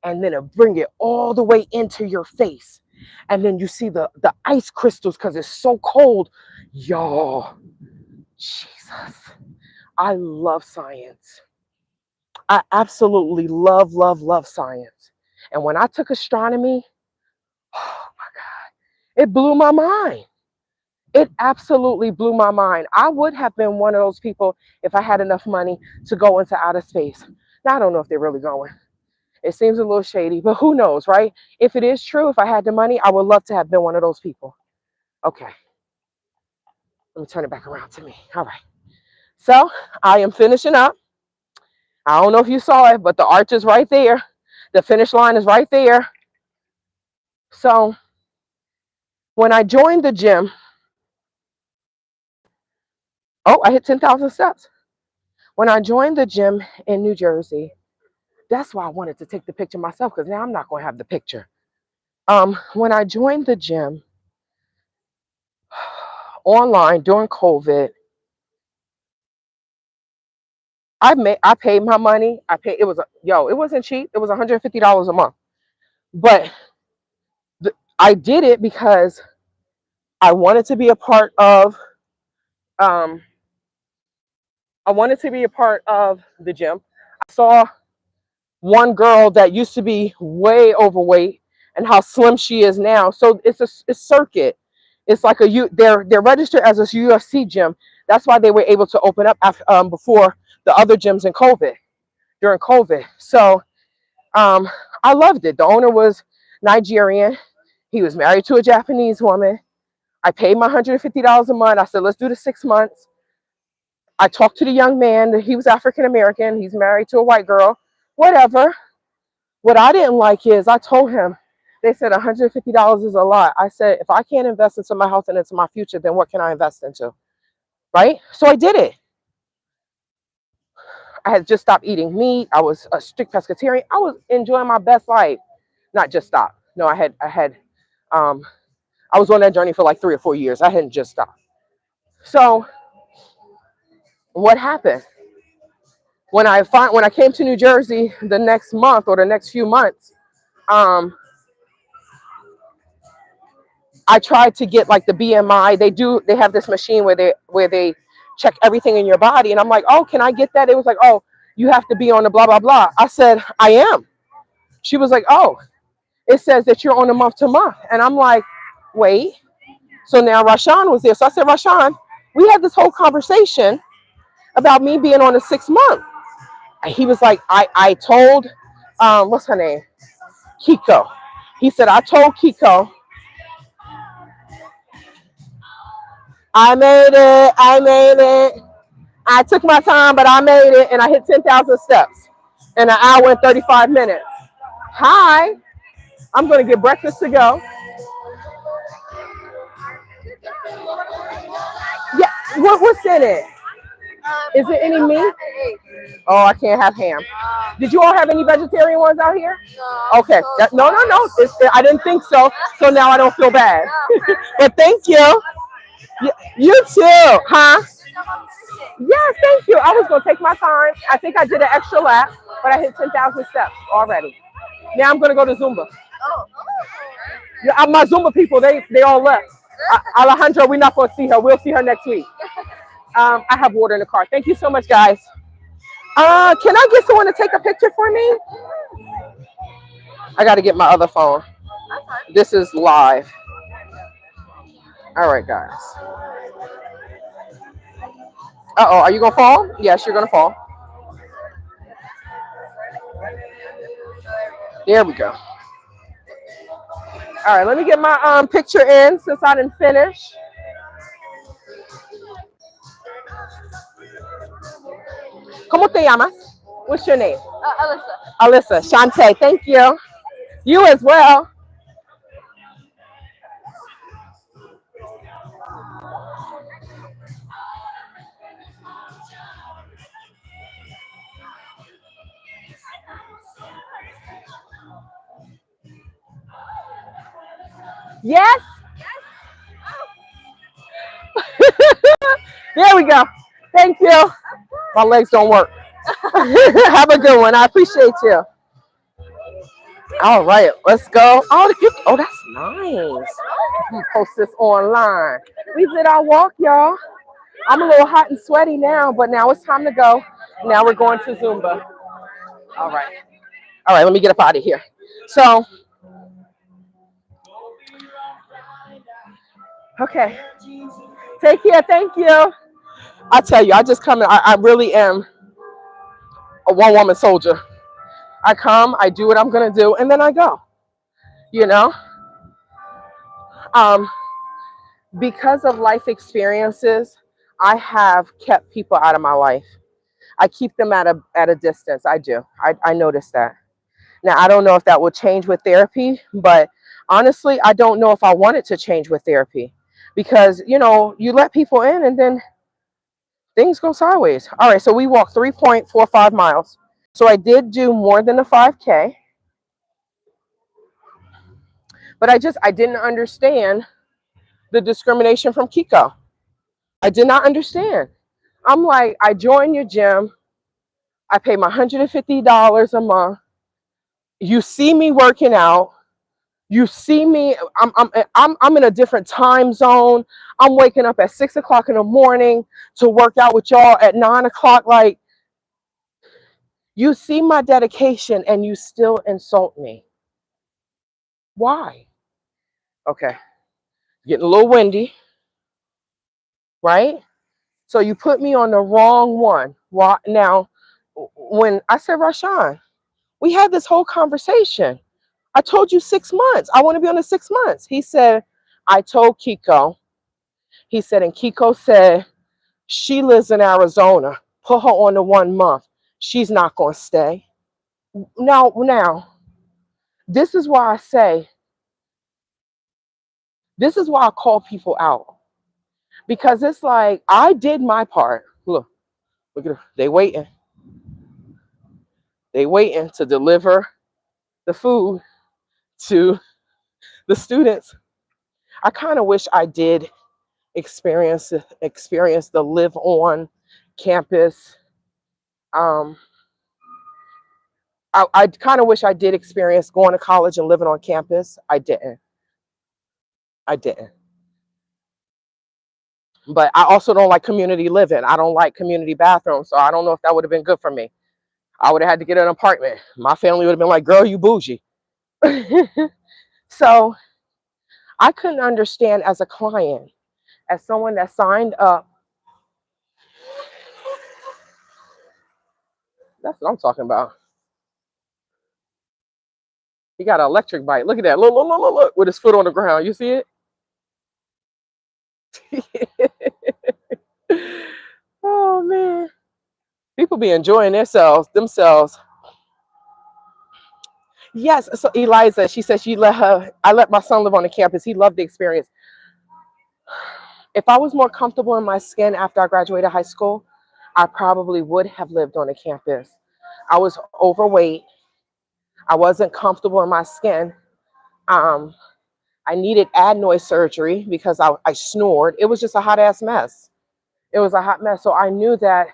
and then it'll bring it all the way into your face, and then you see the ice crystals because it's so cold, y'all. Jesus, I love science. I absolutely love, love, love science. And when I took astronomy, oh my God, it blew my mind. It absolutely blew my mind. I would have been one of those people if I had enough money to go into outer space. Now, I don't know if they're really going. It seems a little shady, but who knows, right? If it is true, if I had the money, I would love to have been one of those people. Okay, let me turn it back around to me. All right. So I am finishing up. I don't know if you saw it, but the arch is right there. The finish line is right there. So when I joined the gym, oh, I hit 10,000 steps. When I joined the gym in New Jersey, that's why I wanted to take the picture myself, because now I'm not going to have the picture. When I joined the gym online during COVID, I paid my money. It was it wasn't cheap. It was $150 a month. But I did it because I wanted to be a part of um the gym. I saw one girl that used to be way overweight and how slim she is now. So it's a circuit. It's like they're registered as a UFC gym. That's why they were able to open up before the other gyms in COVID, during COVID. So I loved it. The owner was Nigerian. He was married to a Japanese woman. I paid my $150 a month. I said, let's do the 6 months. I talked to the young man. He was African American. He's married to a white girl. Whatever. What I didn't like is I told him, they said $150 is a lot. I said, if I can't invest into my health and into my future, then what can I invest into? Right? So I did it. I had just stopped eating meat. I was a strict pescatarian. I was enjoying my best life. Not just stopped. No, um, I was on that journey for like 3 or 4 years. I hadn't just stopped. So what happened? When I came to New Jersey the next month or the next few months, um, I tried to get like the BMI. They have this machine where they check everything in your body. And I'm like, oh, can I get that? It was like, oh, you have to be on the blah, blah, blah. I said, I am. She was like, oh, it says that you're on a month to month. And I'm like, wait. So now Rashawn was there. So I said, Rashawn, we had this whole conversation about me being on a 6 month. And he was like, I told, what's her name? Kiko. He said, I told Kiko, I made it. I made it. I took my time, but I made it. And I hit 10,000 steps in an hour and 35 minutes. Hi. I'm going to get breakfast to go. Yeah. What's in it? Is it any meat? Oh, I can't have ham. Did you all have any vegetarian ones out here? No. Okay. No. I didn't think so. So now I don't feel bad. But thank you. You too, huh? Yes, thank you. I was going to take my time. I think I did an extra lap, but I hit 10,000 steps already. Now I'm going to go to Zumba. Yeah, my Zumba people, they all left. Alejandra, we're not going to see her. We'll see her next week. I have water in the car. Thank you so much, guys. Can I get someone to take a picture for me? I got to get my other phone. This is live. All right, guys. Uh-oh, are you going to fall? Yes, you're going to fall. There we go. All right, let me get my picture in since I didn't finish. ¿Cómo te llamas? What's your name? Alyssa. Shantae, thank you. You as well. Yes? There we go. Thank you. My legs don't work. Have a good one. I appreciate you. All right, let's go. Oh, that's nice. I'm gonna post this online. We did our walk, y'all. I'm a little hot and sweaty now, but now it's time to go. Now we're going to Zumba. All right. All right, let me get up out of here. So, okay. Take care. Thank you. I tell you, I just come in. I really am a one woman soldier. I come, I do what I'm going to do, and then I go. You know? Um, because of life experiences, I have kept people out of my life. I keep them at a distance. I do. I notice that. Now, I don't know if that will change with therapy, but honestly, I don't know if I want it to change with therapy because, you let people in and then things go sideways. All right, so we walked 3.45 miles. So I did do more than a 5K, but I didn't understand the discrimination from Kiko. I did not understand. I'm like, I joined your gym. I pay my $150 a month. You see me working out. You see me. I'm in a different time zone. I'm waking up at 6 o'clock in the morning to work out with y'all at 9 o'clock. Like, you see my dedication and you still insult me. Why? Okay, getting a little windy, right? So you put me on the wrong one. Why? Now, when I said, Rashawn, we had this whole conversation. I told you 6 months. I want to be on the 6 months. He said, I told Kiko. He said, and Kiko said, she lives in Arizona. Put her on the 1 month. She's not going to stay. Now, this is why I call people out. Because it's like, I did my part. Look at her. They waiting. They waiting to deliver the food to the students. I kind of wish I did experience the live on campus. Um, I kind of wish I did experience going to college and living on campus. I didn't. I didn't. But I also don't like community living. I don't like community bathrooms. So I don't know if that would have been good for me. I would have had to get an apartment. My family would have been like, girl, you bougie. So I couldn't understand as a client, as someone that signed up. That's what I'm talking about. He got an electric bike. Look at that. Look, look, look, look, look, with his foot on the ground. You see it? Oh man. People be enjoying themselves. Yes. So Eliza, she said I let my son live on the campus. He loved the experience. If I was more comfortable in my skin after I graduated high school, I probably would have lived on the campus. I was overweight. I wasn't comfortable in my skin. Um, I needed adenoid surgery because I snored. It was just a hot ass mess. It was a hot mess. So I knew that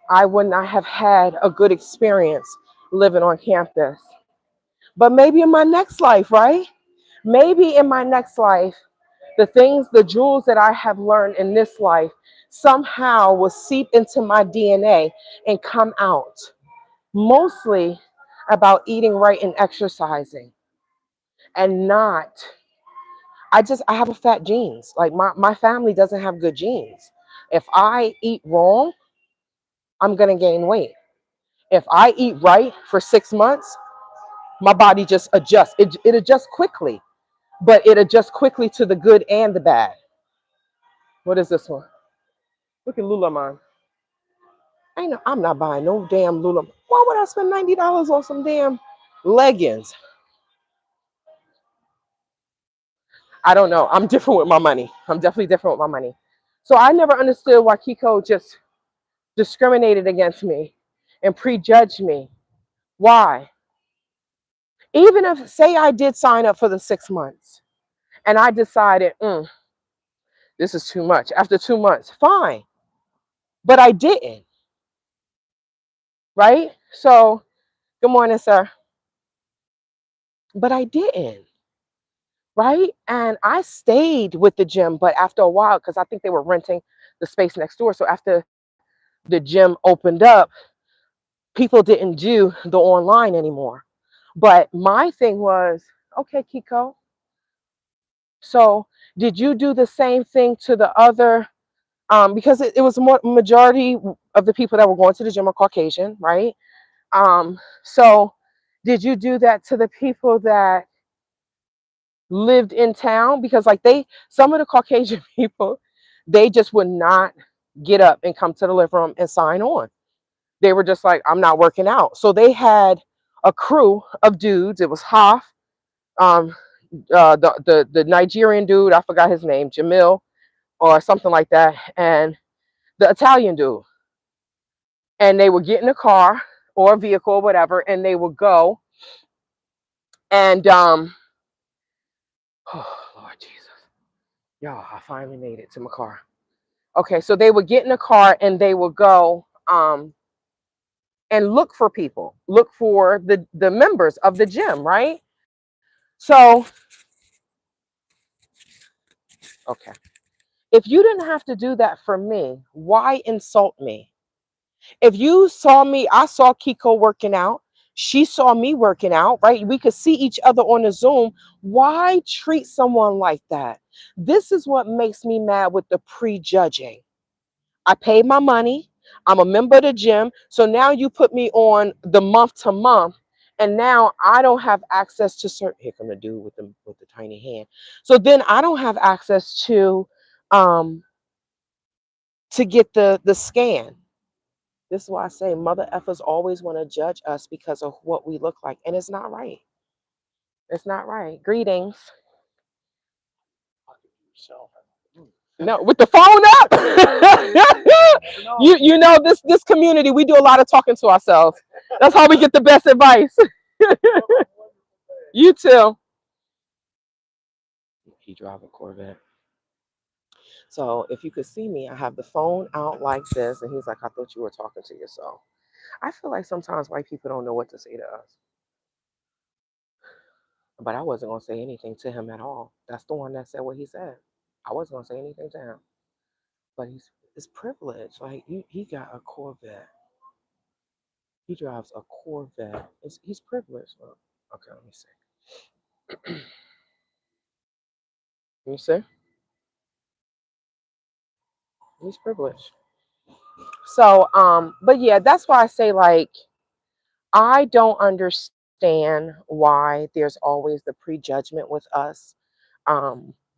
I would not have had a good experience living on campus. But maybe in my next life, right? Maybe in my next life, the jewels that I have learned in this life somehow will seep into my DNA and come out. Mostly about eating right and exercising and not, I have a fat genes. Like my family doesn't have good genes. If I eat wrong, I'm going to gain weight. If I eat right for 6 months, my body just adjusts. It adjusts quickly, but it adjusts quickly to the good and the bad. What is this one? Look at Lululemon. I'm not buying no damn Lululemon. Why would I spend $90 on some damn leggings? I don't know. I'm different with my money. I'm definitely different with my money. So I never understood why Kiko just discriminated against me and prejudged me. Why? Even if, say, I did sign up for the 6 months and I decided, this is too much. After 2 months, fine. But I didn't, right? So, good morning, sir. But I didn't, right? And I stayed with the gym, but after a while, because I think they were renting the space next door. So after the gym opened up, people didn't do the online anymore. But my thing was, okay, Kiko, so did you do the same thing to the other? Because it was more majority of the people that were going to the gym are Caucasian, right? So did you do that to the people that lived in town? Because like some of the Caucasian people, they just would not get up and come to the living room and sign on. They were just like, I'm not working out. So they had a crew of dudes. It was Hoff, um, the Nigerian dude, I forgot his name, Jamil or something like that, and the Italian dude. And they would get in a car or a vehicle or whatever, and they would go and oh Lord Jesus, y'all, I finally made it to my car. Okay, so they would get in a car and they would go and look for people, look for the members of the gym, right? So okay, if you didn't have to do that for me, why insult me? If you saw me, I saw Kiko working out. She saw me working out, right? We could see each other on the Zoom. Why treat someone like that? This is what makes me mad with the prejudging. I paid my money. I'm a member of the gym. So now you put me on the month to month. And now I don't have access to certain. Here come the dude with the tiny hand. So then I don't have access um to get the scan. This is why I say mother effers always want to judge us because of what we look like. And it's not right. It's not right. Greetings. Yourself. No, with the phone up. You know, You know this community, we do a lot of talking to ourselves. That's how we get the best advice. You too. He drive a Corvette. So if you could see me, I have the phone out like this, and he's like, "I thought you were talking to yourself." I feel like sometimes white people don't know what to say to us, but I wasn't gonna say anything to him at all. That's the one that said what he said. I wasn't gonna say anything to him, but it's privilege. Like he got a Corvette. He drives a Corvette. He's privileged. Well, okay, let me see. Let me see. He's privileged. So, but yeah, that's why I say like I don't understand why there's always the prejudgment with us,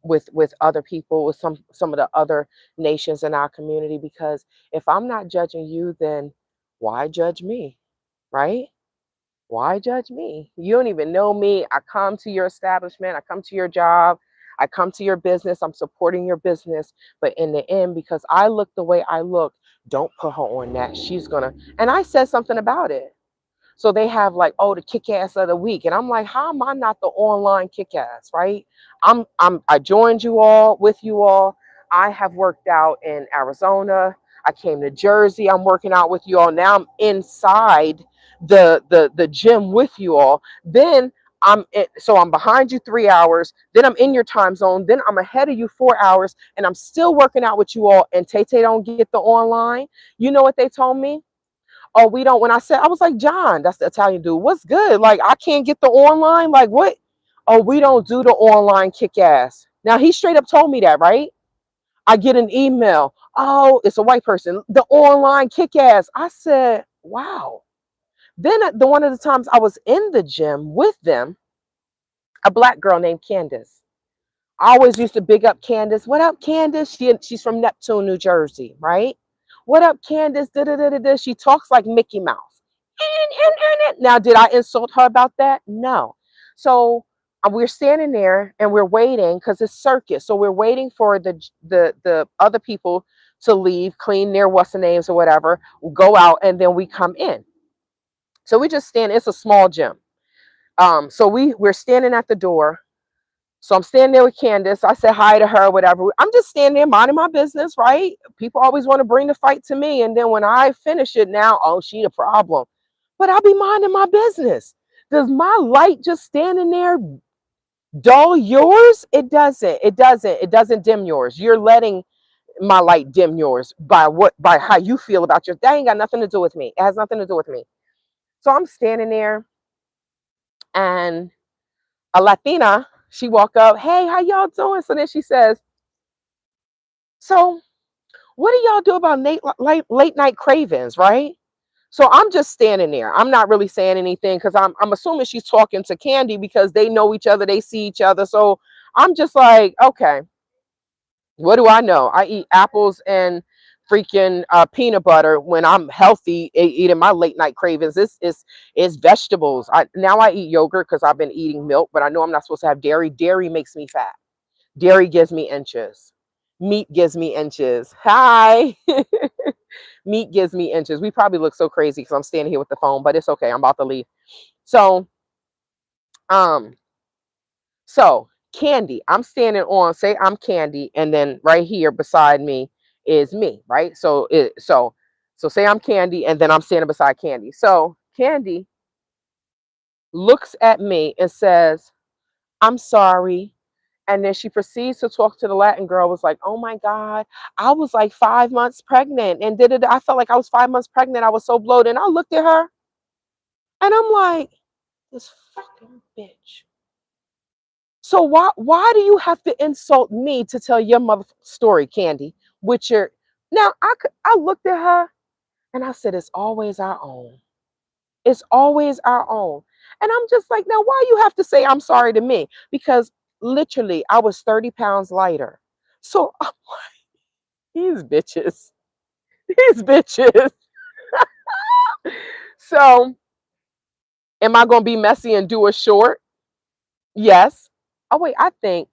with other people, with some of the other nations in our community. Because if I'm not judging you, then why judge me, right? Why judge me? You don't even know me. I come to your establishment, I come to your job, I come to your business, I'm supporting your business. But in the end, because I look the way I look, don't put her on that. She's gonna, and I said something about it. So they have like, oh, the kick ass of the week. And I'm like, how am I not the online kick ass, right? I joined you all with you all. I have worked out in Arizona. I came to Jersey. I'm working out with you all. Now I'm inside the gym with you all. Then so I'm behind you 3 hours. Then I'm in your time zone. Then I'm ahead of you 4 hours, and I'm still working out with you all. And Tay Tay don't get the online. You know what they told me? Oh, we don't. When I said, I was like, John, that's the Italian dude. What's good? Like, I can't get the online. Like, what? Oh, we don't do the online kick ass. Now, he straight up told me that, right? I get an email. Oh, it's a white person. The online kick ass. I said, wow. Then the one of the times I was in the gym with them, a black girl named Candace. I always used to big up Candace. What up, Candace? She's from Neptune, New Jersey, right? What up, Candace? Da, da, da, da, da. She talks like Mickey Mouse. Now, did I insult her about that? No. So we're standing there and we're waiting because it's circus. So we're waiting for the other people to leave, clean their what's the names or whatever, go out, and then we come in. So we just stand. It's a small gym. So we're standing at the door. So I'm standing there with Candace. I said hi to her, whatever. I'm just standing there minding my business, right? People always want to bring the fight to me. And then when I finish it now, oh, she the problem. But I'll be minding my business. Does my light just standing there dull yours? It doesn't. It doesn't. It doesn't dim yours. You're letting my light dim yours by how you feel about yours. That ain't got nothing to do with me. It has nothing to do with me. So I'm standing there and a Latina, she walk up, hey, how y'all doing? So then she says, so what do y'all do about late night cravings, right? So I'm just standing there. I'm not really saying anything because I'm assuming she's talking to Candy because they know each other, they see each other. So I'm just like, okay, what do I know? I eat apples and freaking peanut butter when I'm healthy, eating my late night cravings. It's vegetables. Now I eat yogurt because I've been eating milk, but I know I'm not supposed to have dairy. Dairy makes me fat. Dairy gives me inches. Meat gives me inches. Hi. Meat gives me inches. We probably look so crazy because I'm standing here with the phone, but it's okay. I'm about to leave. So, um, Candy, I'm standing on, say I'm Candy, and then right here beside me is me, right? So say I'm Candy, and then I'm standing beside Candy. So Candy looks at me and says, I'm sorry. And then she proceeds to talk to the Latin girl, was like, oh my God, I was like 5 months pregnant. And did it, I felt like I was 5 months pregnant. I was so bloated. And I looked at her and I'm like, this fucking bitch. So why do you have to insult me to tell your mother story, Candy? With your now I looked at her and I said, it's always our own. It's always our own. And I'm just like, now why you have to say I'm sorry to me? Because literally I was 30 pounds lighter. So these bitches, these bitches. So am I gonna be messy and do a short? Yes. Oh wait, I think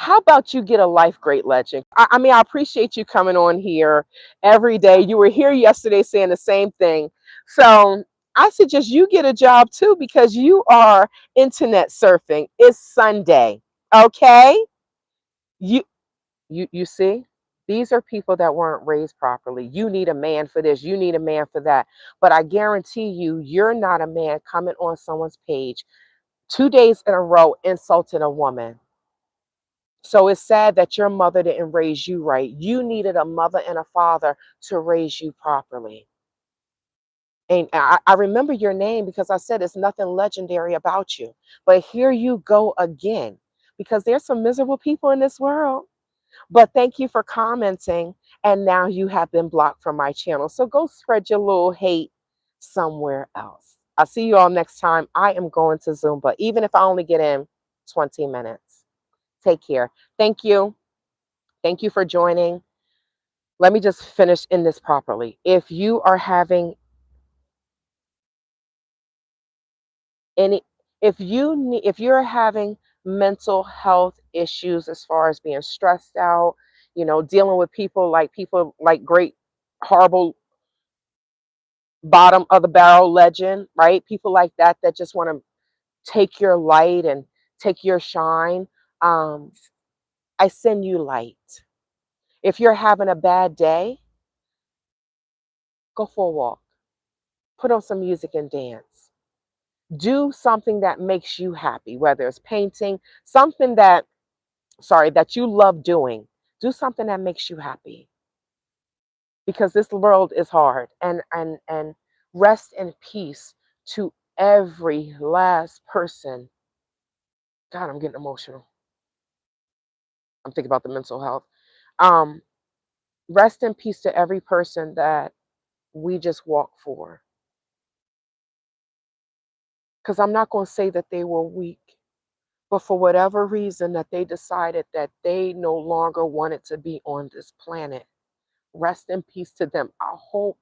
How about you get a life great legend? I mean, I appreciate you coming on here every day. You were here yesterday saying the same thing. So I suggest you get a job too because you are internet surfing. It's Sunday. Okay? You you see? These are people that weren't raised properly. You need a man for this, you need a man for that. But I guarantee you, you're not a man coming on someone's page 2 days in a row insulting a woman. So it's sad that your mother didn't raise you right. You needed a mother and a father to raise you properly. And I remember your name because I said it's nothing legendary about you. But here you go again because there's some miserable people in this world. But thank you for commenting. And now you have been blocked from my channel. So go spread your little hate somewhere else. I'll see you all next time. I am going to Zumba, even if I only get in 20 minutes. Take care. Thank you. Thank you for joining. Let me just finish in this properly. If you are having any, if you're having mental health issues as far as being stressed out, dealing with people like great, horrible, bottom of the barrel legend, right? People like that just want to take your light and take your shine. Um, I send you light. If you're having a bad day, go for a walk. Put on some music and dance. Do something that makes you happy, whether it's painting, something that you love doing. Do something that makes you happy because this world is hard. And rest in peace to every last person. God, I'm getting emotional. I'm thinking about the mental health. Um, Rest in peace to every person that we just walk for. Because I'm not going to say that they were weak. But for whatever reason that they decided that they no longer wanted to be on this planet, rest in peace to them. I hope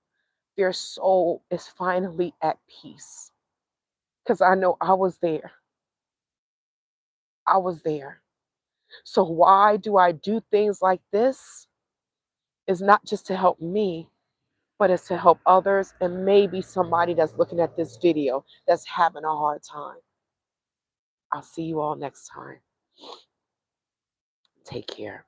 their soul is finally at peace. Because I know I was there. I was there. So why do I do things like this? It's not just to help me, but it's to help others and maybe somebody that's looking at this video that's having a hard time. I'll see you all next time. Take care.